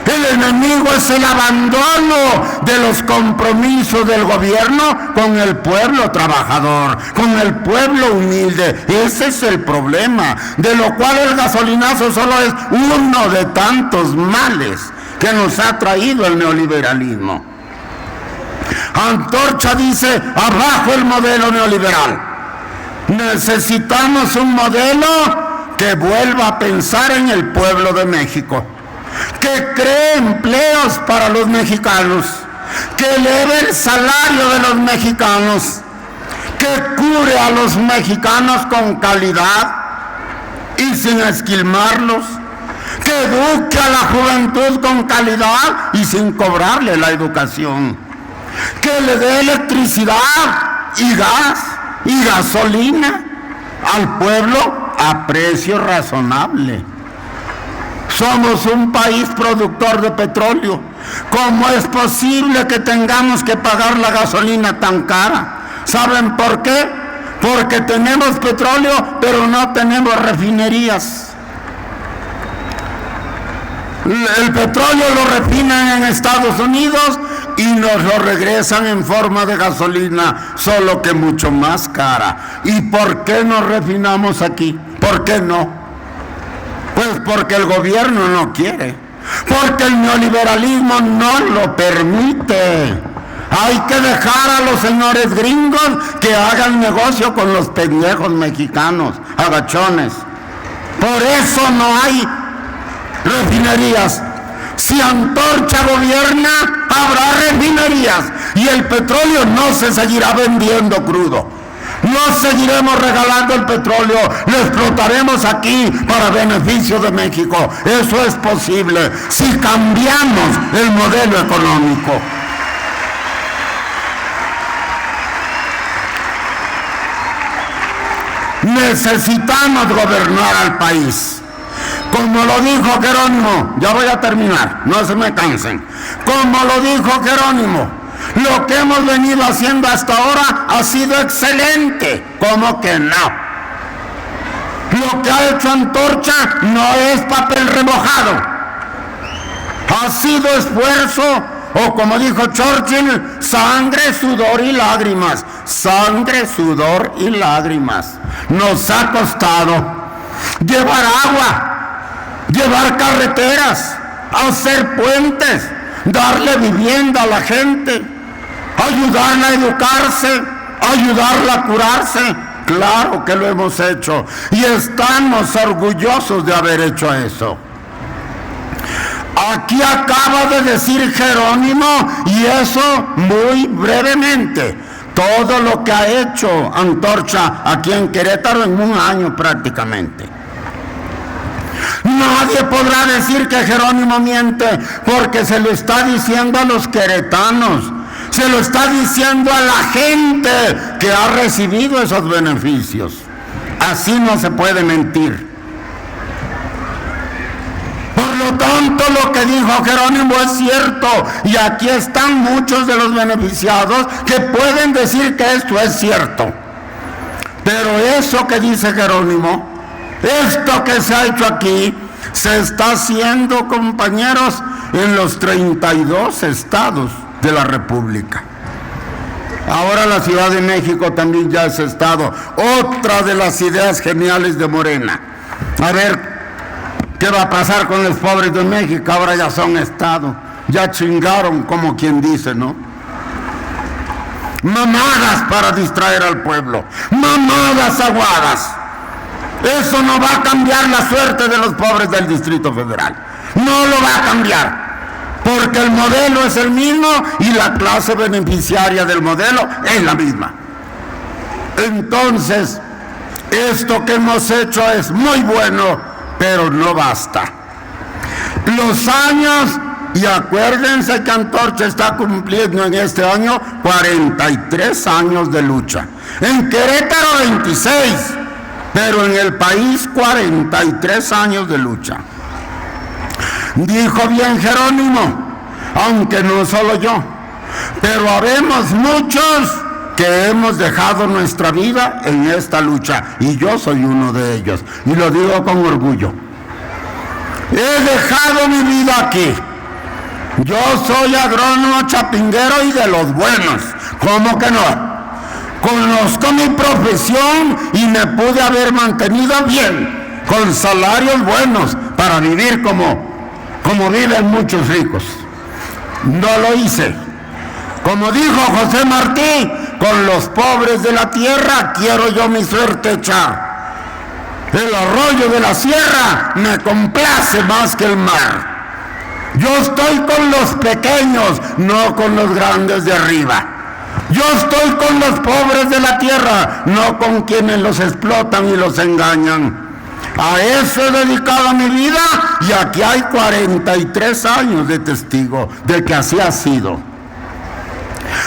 El enemigo es el abandono de los compromisos del gobierno con el pueblo trabajador, con el pueblo humilde. Ese es el problema, de lo cual el gasolinazo solo es uno de tantos males que nos ha traído el neoliberalismo. Antorcha dice, abajo el modelo neoliberal. Necesitamos un modelo que vuelva a pensar en el pueblo de México, que cree empleos para los mexicanos, que eleve el salario de los mexicanos, que cure a los mexicanos con calidad y sin esquilmarlos, que eduque a la juventud con calidad y sin cobrarle la educación, que le dé electricidad y gas y gasolina al pueblo a precio razonable. Somos un país productor de petróleo. ¿Cómo es posible que tengamos que pagar la gasolina tan cara? ¿Saben por qué? Porque tenemos petróleo, pero no tenemos refinerías. El petróleo lo refinan en Estados Unidos y nos lo regresan en forma de gasolina, solo que mucho más cara. ¿Y por qué nos refinamos aquí? ¿Por qué no? Pues porque el gobierno no quiere, porque el neoliberalismo no lo permite. Hay que dejar a los señores gringos que hagan negocio con los pendejos mexicanos, agachones. Por eso no hay refinerías. Si Antorcha gobierna, habrá refinerías y el petróleo no se seguirá vendiendo crudo. No seguiremos regalando el petróleo, lo explotaremos aquí para beneficio de México. Eso es posible si cambiamos el modelo económico. Necesitamos gobernar al país. Como lo dijo Jerónimo, ya voy a terminar, no se me cansen. Como lo dijo Jerónimo, lo que hemos venido haciendo hasta ahora ha sido excelente. ¿Cómo que no? Lo que ha hecho Antorcha no es papel remojado. Ha sido esfuerzo, o como dijo Churchill, sangre, sudor y lágrimas. Sangre, sudor y lágrimas. Nos ha costado llevar agua, llevar carreteras, hacer puentes, darle vivienda a la gente, ayudarla a educarse, ayudarla a curarse. Claro que lo hemos hecho y estamos orgullosos de haber hecho eso. Aquí acaba de decir Jerónimo, y eso muy brevemente, todo lo que ha hecho Antorcha aquí en Querétaro en un año prácticamente. Nadie podrá decir que Jerónimo miente, porque se lo está diciendo a los queretanos, se lo está diciendo a la gente que ha recibido esos beneficios. Así no se puede mentir. Por lo tanto, lo que dijo Jerónimo es cierto, y aquí están muchos de los beneficiados que pueden decir que esto es cierto. Pero eso que dice Jerónimo, esto que se ha hecho aquí, se está haciendo, compañeros, en los 32 estados de la República. Ahora la Ciudad de México también ya es estado. Otra de las ideas geniales de Morena. A ver, ¿qué va a pasar con los pobres de México? Ahora ya son estado. Ya chingaron, como quien dice, ¿no? Mamadas para distraer al pueblo. Mamadas aguadas. Eso no va a cambiar la suerte de los pobres del Distrito Federal. No lo va a cambiar. Porque el modelo es el mismo y la clase beneficiaria del modelo es la misma. Entonces, esto que hemos hecho es muy bueno, pero no basta. Los años, y acuérdense que Antorcha está cumpliendo en este año 43 años de lucha. En Querétaro 26. Pero en el país 43 años de lucha. Dijo bien Jerónimo, aunque no solo yo, pero habemos muchos que hemos dejado nuestra vida en esta lucha, y yo soy uno de ellos, y lo digo con orgullo. He dejado mi vida aquí. Yo soy agrónomo chapinguero y de los buenos. ¿Cómo que no? Conozco mi profesión y me pude haber mantenido bien, con salarios buenos, para vivir como viven muchos ricos. No lo hice. Como dijo José Martí, con los pobres de la tierra quiero yo mi suerte echar. El arroyo de la sierra me complace más que el mar. Yo estoy con los pequeños, no con los grandes de arriba. Yo estoy con los pobres de la tierra, no con quienes los explotan y los engañan. A eso he dedicado mi vida, y aquí hay 43 años de testigo de que así ha sido.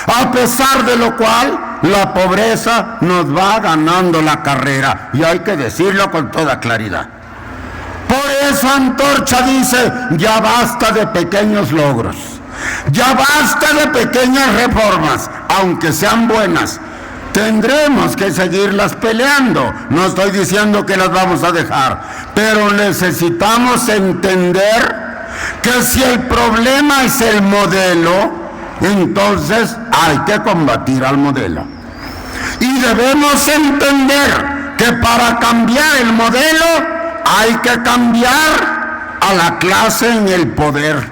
A pesar de lo cual, la pobreza nos va ganando la carrera, y hay que decirlo con toda claridad. Por eso Antorcha dice, ya basta de pequeños logros. Ya basta de pequeñas reformas, aunque sean buenas. Tendremos que seguirlas peleando. No estoy diciendo que las vamos a dejar, pero necesitamos entender que si el problema es el modelo, entonces hay que combatir al modelo. Y debemos entender que para cambiar el modelo hay que cambiar a la clase en el poder.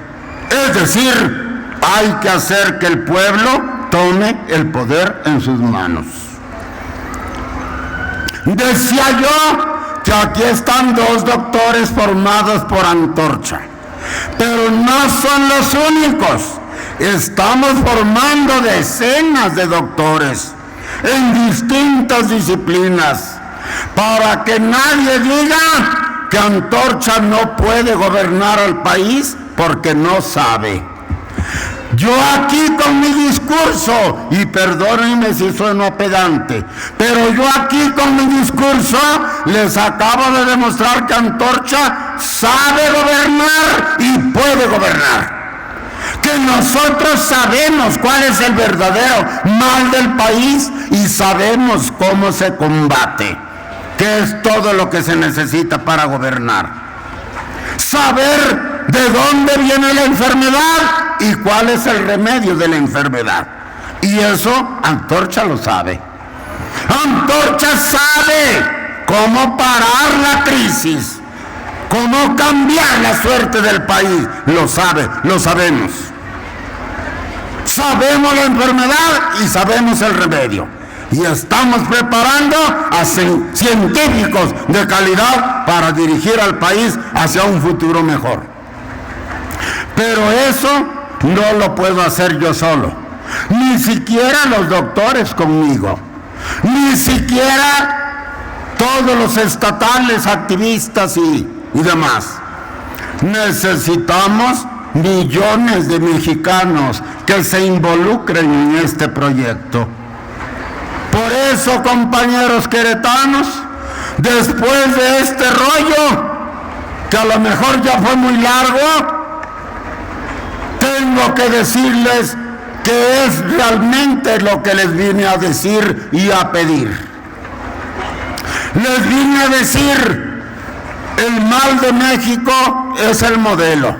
Es decir, hay que hacer que el pueblo tome el poder en sus manos. Decía yo que aquí están 2 doctores formados por Antorcha, pero no son los únicos. Estamos formando decenas de doctores en distintas disciplinas para que nadie diga que Antorcha no puede gobernar al país porque no sabe. Yo aquí con mi discurso, y perdónenme si sueno pedante, pero yo aquí con mi discurso les acabo de demostrar que Antorcha sabe gobernar y puede gobernar. Que nosotros sabemos cuál es el verdadero mal del país y sabemos cómo se combate, que es todo lo que se necesita para gobernar. Saber de dónde viene la enfermedad y cuál es el remedio de la enfermedad. Y eso Antorcha lo sabe. Antorcha sabe cómo parar la crisis, cómo cambiar la suerte del país. Lo sabe, lo sabemos. Sabemos la enfermedad y sabemos el remedio. Y estamos preparando a científicos de calidad para dirigir al país hacia un futuro mejor. Pero eso no lo puedo hacer yo solo. Ni siquiera los doctores conmigo. Ni siquiera todos los estatales, activistas y demás. Necesitamos millones de mexicanos que se involucren en este proyecto. Por eso, compañeros queretanos, después de este rollo, que a lo mejor ya fue muy largo, tengo que decirles que es realmente lo que les vine a decir y a pedir. Les vine a decir, el mal de México es el modelo.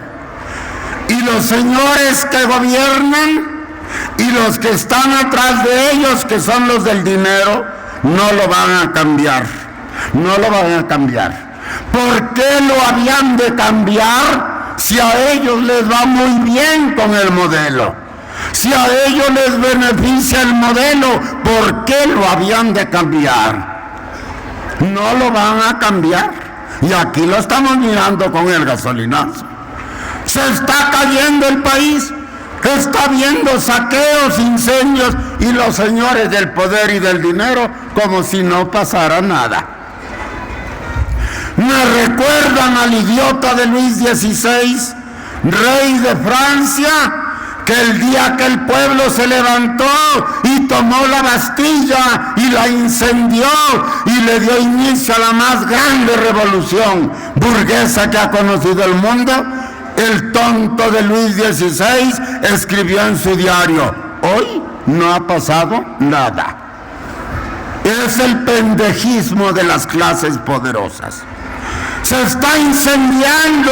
Y los señores que gobiernan y los que están atrás de ellos, que son los del dinero, no lo van a cambiar. No lo van a cambiar. ¿Por qué lo habían de cambiar si a ellos les va muy bien con el modelo? Si a ellos les beneficia el modelo, ¿por qué lo habían de cambiar? No lo van a cambiar. Y aquí lo estamos mirando con el gasolinazo. Se está cayendo el país. Está habiendo saqueos, incendios y los señores del poder y del dinero como si no pasara nada. Me recuerdan al idiota de Luis XVI, rey de Francia, que el día que el pueblo se levantó y tomó la Bastilla y la incendió y le dio inicio a la más grande revolución burguesa que ha conocido el mundo, el tonto de Luis XVI escribió en su diario: hoy no ha pasado nada. Es el pendejismo de las clases poderosas. Se está incendiando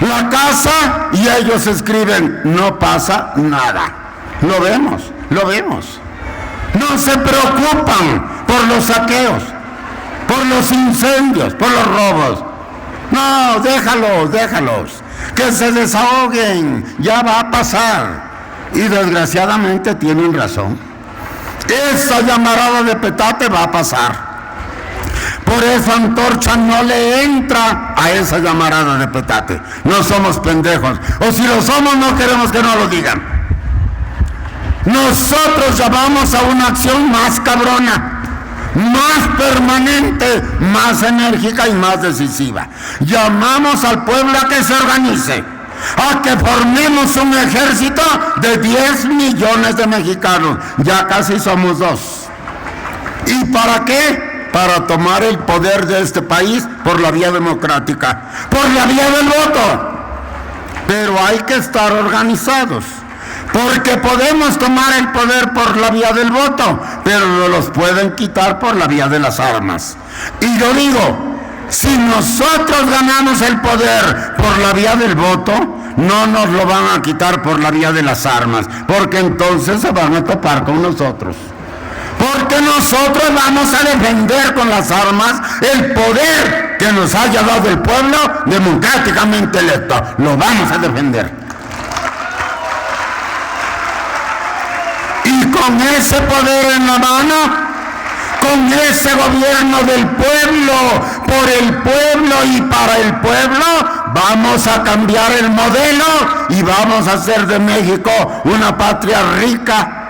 la casa y ellos escriben: no pasa nada. Lo vemos, lo vemos. No se preocupan por los saqueos, por los incendios, por los robos. No, déjalos, que se desahoguen, ya va a pasar. Y desgraciadamente tienen razón. Esa llamarada de petate va a pasar. Por eso Antorcha no le entra a esa llamarada de petate. No somos pendejos. O si lo somos, no queremos que nos lo digan. Nosotros llamamos a una acción más cabrona, más permanente, más enérgica y más decisiva. Llamamos al pueblo a que se organice, a que formemos un ejército de 10 millones de mexicanos. Ya casi somos 2. ¿Y para qué? Para tomar el poder de este país por la vía democrática, por la vía del voto. Pero hay que estar organizados, porque podemos tomar el poder por la vía del voto, pero no los pueden quitar por la vía de las armas. Y yo digo, si nosotros ganamos el poder por la vía del voto, no nos lo van a quitar por la vía de las armas, porque entonces se van a topar con nosotros. Porque nosotros vamos a defender con las armas el poder que nos haya dado el pueblo democráticamente electo. Lo vamos a defender. Y con ese poder en la mano, con ese gobierno del pueblo, por el pueblo y para el pueblo, vamos a cambiar el modelo y vamos a hacer de México una patria rica,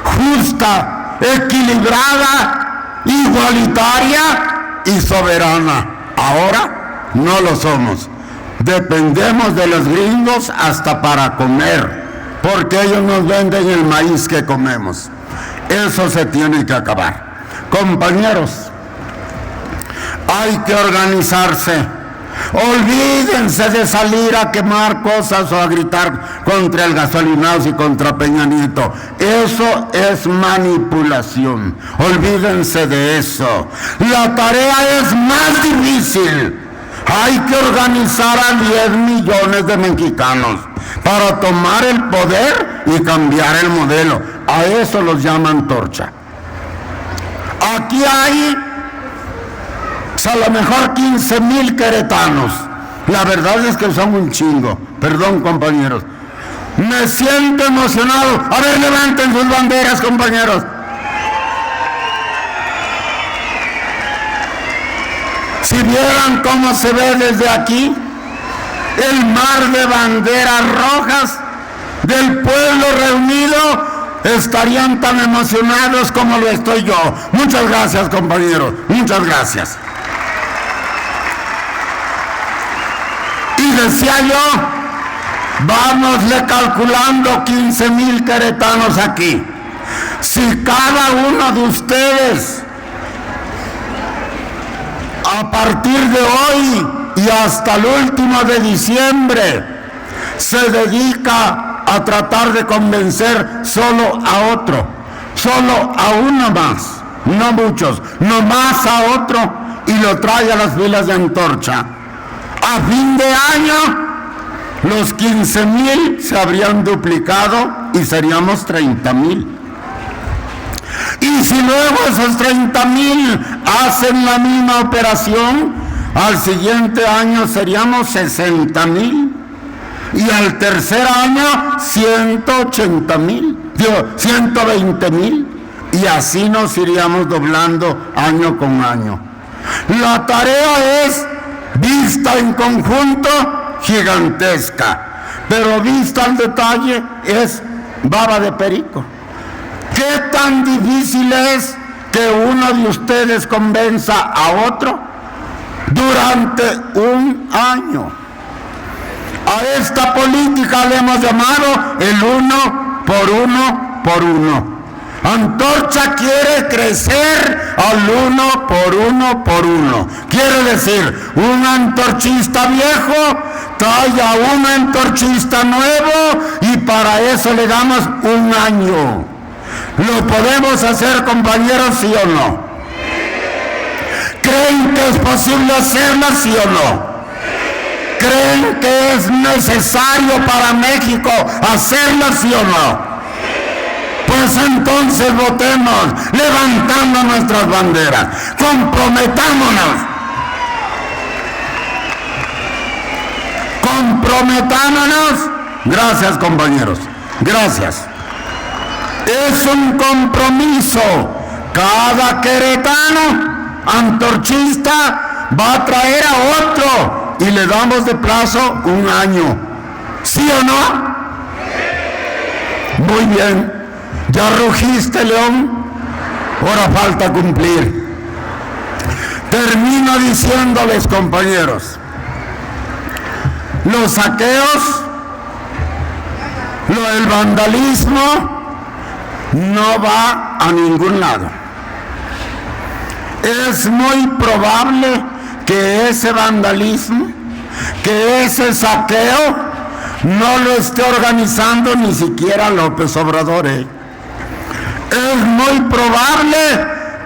justa, equilibrada, igualitaria y soberana. Ahora no lo somos. Dependemos de los gringos hasta para comer, porque ellos nos venden el maíz que comemos. Eso se tiene que acabar. Compañeros, hay que organizarse. Olvídense de salir a quemar cosas o a gritar contra el gasolinazo y contra Peña Nieto. Eso es manipulación. Olvídense de eso. La tarea es más difícil. Hay que organizar a 10 millones de mexicanos para tomar el poder y cambiar el modelo. A eso los llaman antorcha. Aquí hay a lo mejor 15,000 queretanos. La verdad es que son un chingo. Perdón, compañeros. Me siento emocionado. A ver, levanten sus banderas, compañeros. Si vieran cómo se ve desde aquí, el mar de banderas rojas del pueblo reunido, estarían tan emocionados como lo estoy yo. Muchas gracias, compañeros. Muchas gracias. Y decía yo, vámosle calculando 15,000 queretanos aquí. Si cada uno de ustedes, a partir de hoy y hasta el último de diciembre, se dedica a tratar de convencer solo a otro, solo a uno más, no muchos, no más a otro, y lo trae a las filas de antorcha, a fin de año los 15,000 se habrían duplicado y seríamos 30,000. Y si luego esos 30,000 hacen la misma operación, al siguiente año seríamos 60,000. Y al tercer año 180,000, 120,000. Y así nos iríamos doblando año con año. La tarea es, vista en conjunto, gigantesca, pero vista al detalle es baba de perico. ¿Qué tan difícil es que uno de ustedes convenza a otro durante un año? A esta política le hemos llamado el 1 por 1 por 1. Antorcha quiere crecer al 1 por 1 por 1. Quiere decir, un antorchista viejo trae a un antorchista nuevo y para eso le damos un año. ¿Lo podemos hacer, compañeros, sí o no? ¿Creen que es posible hacerlo, sí o no? ¿Creen que es necesario para México hacerlo, sí o no? Pues entonces votemos, levantando nuestras banderas, comprometámonos. Gracias, compañeros, gracias. Es un compromiso. Cada queretano antorchista va a traer a otro y le damos de plazo un año. ¿Sí o no? Muy bien. ¿Ya rugiste, León? Ahora falta cumplir. Termino diciéndoles, compañeros, los saqueos, el vandalismo no va a ningún lado. Es muy probable que ese vandalismo, que ese saqueo, no lo esté organizando ni siquiera López Obrador. Es muy probable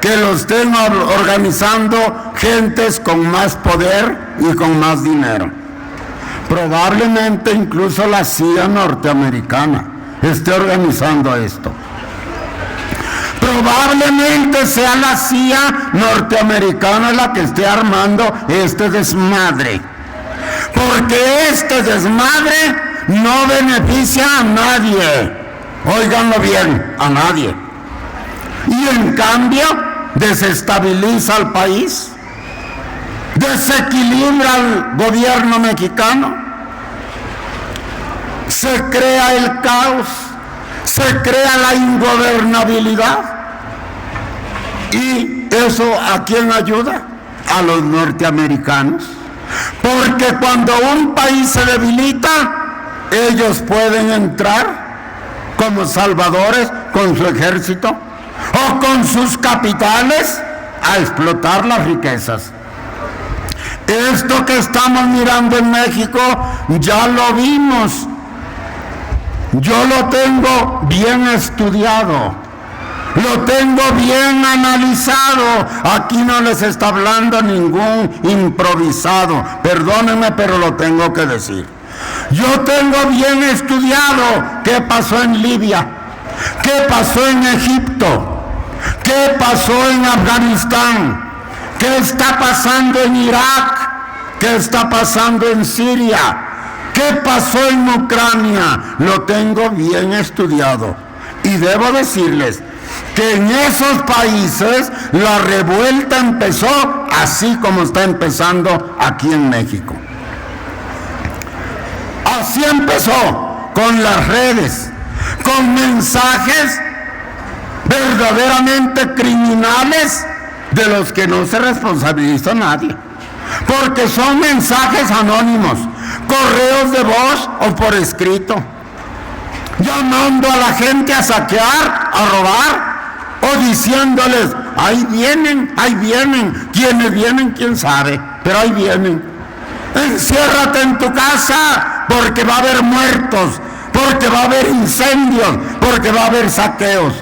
que lo estén organizando gentes con más poder y con más dinero. Probablemente incluso la CIA norteamericana esté organizando esto. Probablemente sea la CIA norteamericana la que esté armando este desmadre. Porque este desmadre no beneficia a nadie. Óiganlo bien, a nadie. Y en cambio, desestabiliza al país, desequilibra al gobierno mexicano, se crea el caos, se crea la ingobernabilidad. ¿Y eso a quién ayuda? A los norteamericanos. Porque cuando un país se debilita, ellos pueden entrar como salvadores con su ejército o con sus capitales a explotar las riquezas. Esto que estamos mirando en México ya lo vimos. Yo lo tengo bien estudiado, lo tengo bien analizado. Aquí no les está hablando ningún improvisado. Perdónenme, pero lo tengo que decir. Yo tengo bien estudiado qué pasó en Libia, qué pasó en Egipto, qué pasó en Afganistán, qué está pasando en Irak, qué está pasando en Siria, qué pasó en Ucrania. Lo tengo bien estudiado. Y debo decirles que en esos países la revuelta empezó así como está empezando aquí en México. Así empezó, con las redes, con mensajes verdaderamente criminales de los que no se responsabiliza nadie, porque son mensajes anónimos, correos de voz o por escrito, llamando a la gente a saquear, a robar, o diciéndoles, ahí vienen, quienes vienen, quién sabe, pero ahí vienen. Enciérrate en tu casa porque va a haber muertos, porque va a haber incendios, porque va a haber saqueos.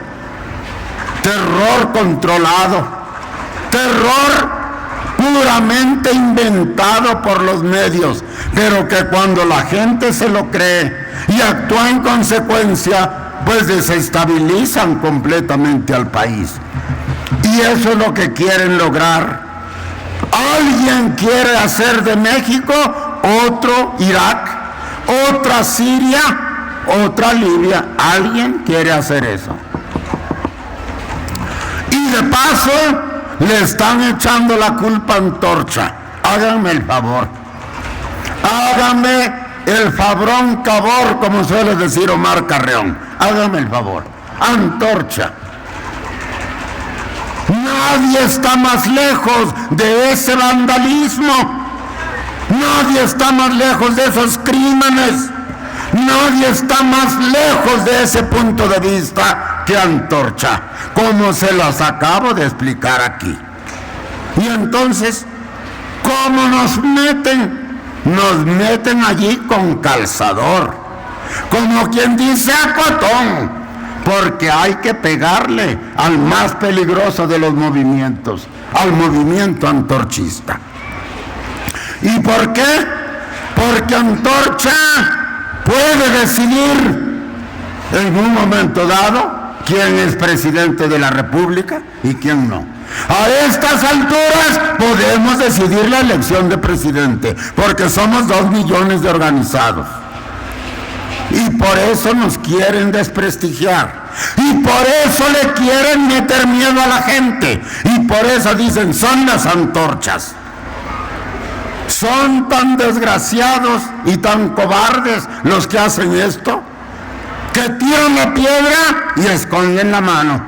Terror controlado, terror puramente inventado por los medios, pero que cuando la gente se lo cree y actúa en consecuencia, pues desestabilizan completamente al país. Y eso es lo que quieren lograr. Alguien quiere hacer de México otro Irak, otra Siria, otra Libia. Alguien quiere hacer eso. Y de paso le están echando la culpa a Antorcha. Háganme el favor. Háganme el fabrón cabor, como suele decir Omar Carreón. Háganme el favor. Antorcha. Nadie está más lejos de ese vandalismo. Nadie está más lejos de esos crímenes. Nadie está más lejos de ese punto de vista que Antorcha, como se los acabo de explicar aquí. Y entonces, ¿cómo nos meten? Nos meten allí con calzador, como quien dice a cotón, porque hay que pegarle al más peligroso de los movimientos, al movimiento antorchista. ¿Y por qué? Porque Antorcha puede decidir en un momento dado quién es presidente de la República y quién no. A estas alturas podemos decidir la elección de presidente, porque somos 2 millones de organizados. Y por eso nos quieren desprestigiar. Y por eso le quieren meter miedo a la gente. Y por eso dicen, son las antorchas. Son tan desgraciados y tan cobardes los que hacen esto, que tiran la piedra y esconden la mano,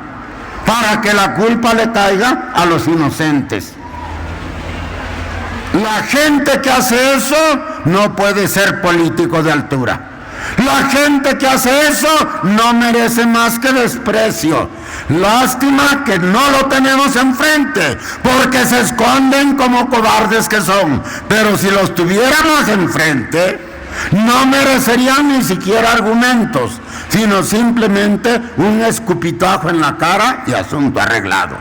para que la culpa le caiga a los inocentes. La gente que hace eso no puede ser político de altura. La gente que hace eso no merece más que desprecio. Lástima que no lo tenemos enfrente, porque se esconden como cobardes que son. Pero si los tuviéramos enfrente, no merecerían ni siquiera argumentos, sino simplemente un escupitajo en la cara y asunto arreglado.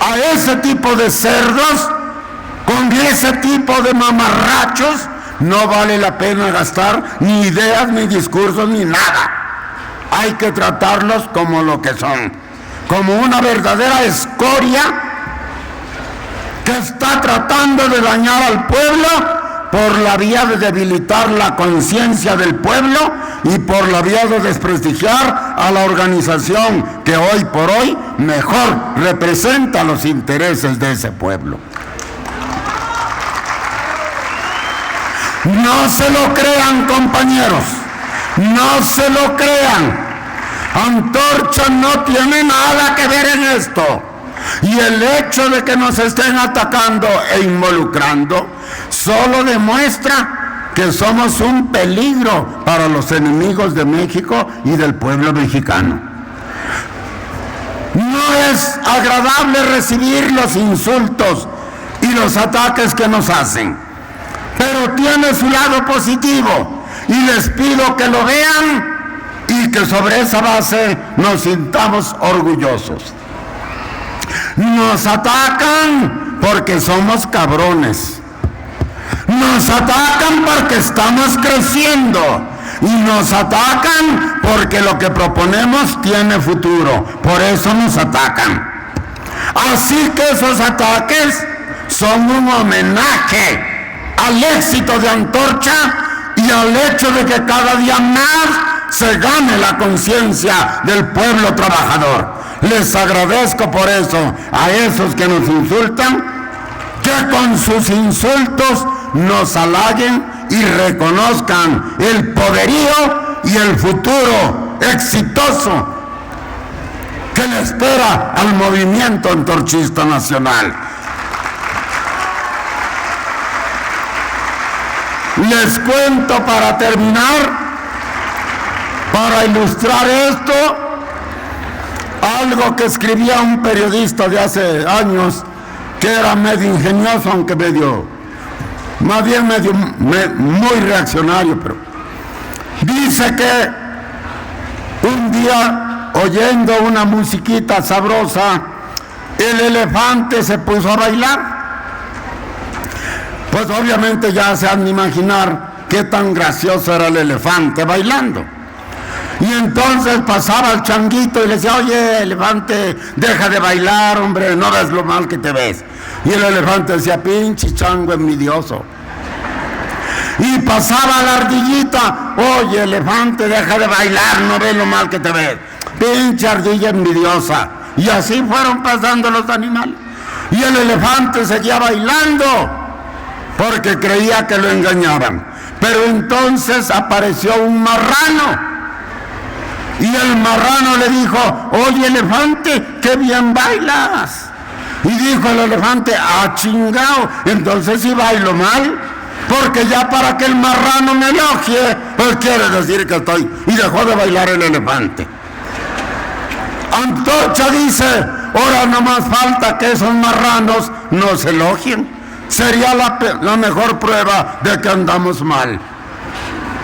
A ese tipo de cerdos, con ese tipo de mamarrachos, no vale la pena gastar ni ideas, ni discursos, ni nada. Hay que tratarlos como lo que son, como una verdadera escoria que está tratando de dañar al pueblo por la vía de debilitar la conciencia del pueblo y por la vía de desprestigiar a la organización que hoy por hoy mejor representa los intereses de ese pueblo. No se lo crean, compañeros, no se lo crean. Antorcha no tiene nada que ver en esto. Y el hecho de que nos estén atacando e involucrando solo demuestra que somos un peligro para los enemigos de México y del pueblo mexicano. No es agradable recibir los insultos y los ataques que nos hacen, pero tiene su lado positivo y les pido que lo vean y que sobre esa base nos sintamos orgullosos. Nos atacan porque somos cabrones. Nos atacan porque estamos creciendo. Y nos atacan porque lo que proponemos tiene futuro. Por eso nos atacan. Así que esos ataques son un homenaje al éxito de Antorcha y al hecho de que cada día más se gane la conciencia del pueblo trabajador. Les agradezco por eso a esos que nos insultan, que con sus insultos nos halaguen y reconozcan el poderío y el futuro exitoso que le espera al movimiento antorchista nacional. Les cuento para terminar, para ilustrar esto, algo que escribía un periodista de hace años, que era medio ingenioso, aunque más bien muy reaccionario, pero dice que un día, oyendo una musiquita sabrosa, el elefante se puso a bailar. Pues obviamente ya se han de imaginar qué tan gracioso era el elefante bailando. Y entonces pasaba el changuito y le decía: oye, elefante, deja de bailar, hombre, no ves lo mal que te ves. Y el elefante decía: pinche chango envidioso. Y pasaba la ardillita: oye, elefante, deja de bailar, no ves lo mal que te ves. Pinche ardilla envidiosa. Y así fueron pasando los animales. Y el elefante seguía bailando porque creía que lo engañaban. Pero entonces apareció un marrano. Y el marrano le dijo: oye, elefante, qué bien bailas. Y dijo el elefante: ah, chingao, entonces sí bailo mal, porque ya para que el marrano me elogie, pues quiere decir que estoy. Y dejó de bailar el elefante. Antorcha dice: ahora no más falta que esos marranos nos elogien. Sería la mejor prueba de que andamos mal.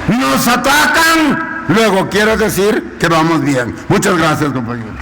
Nos atacan, luego quiere decir que vamos bien. Muchas gracias, compañeros.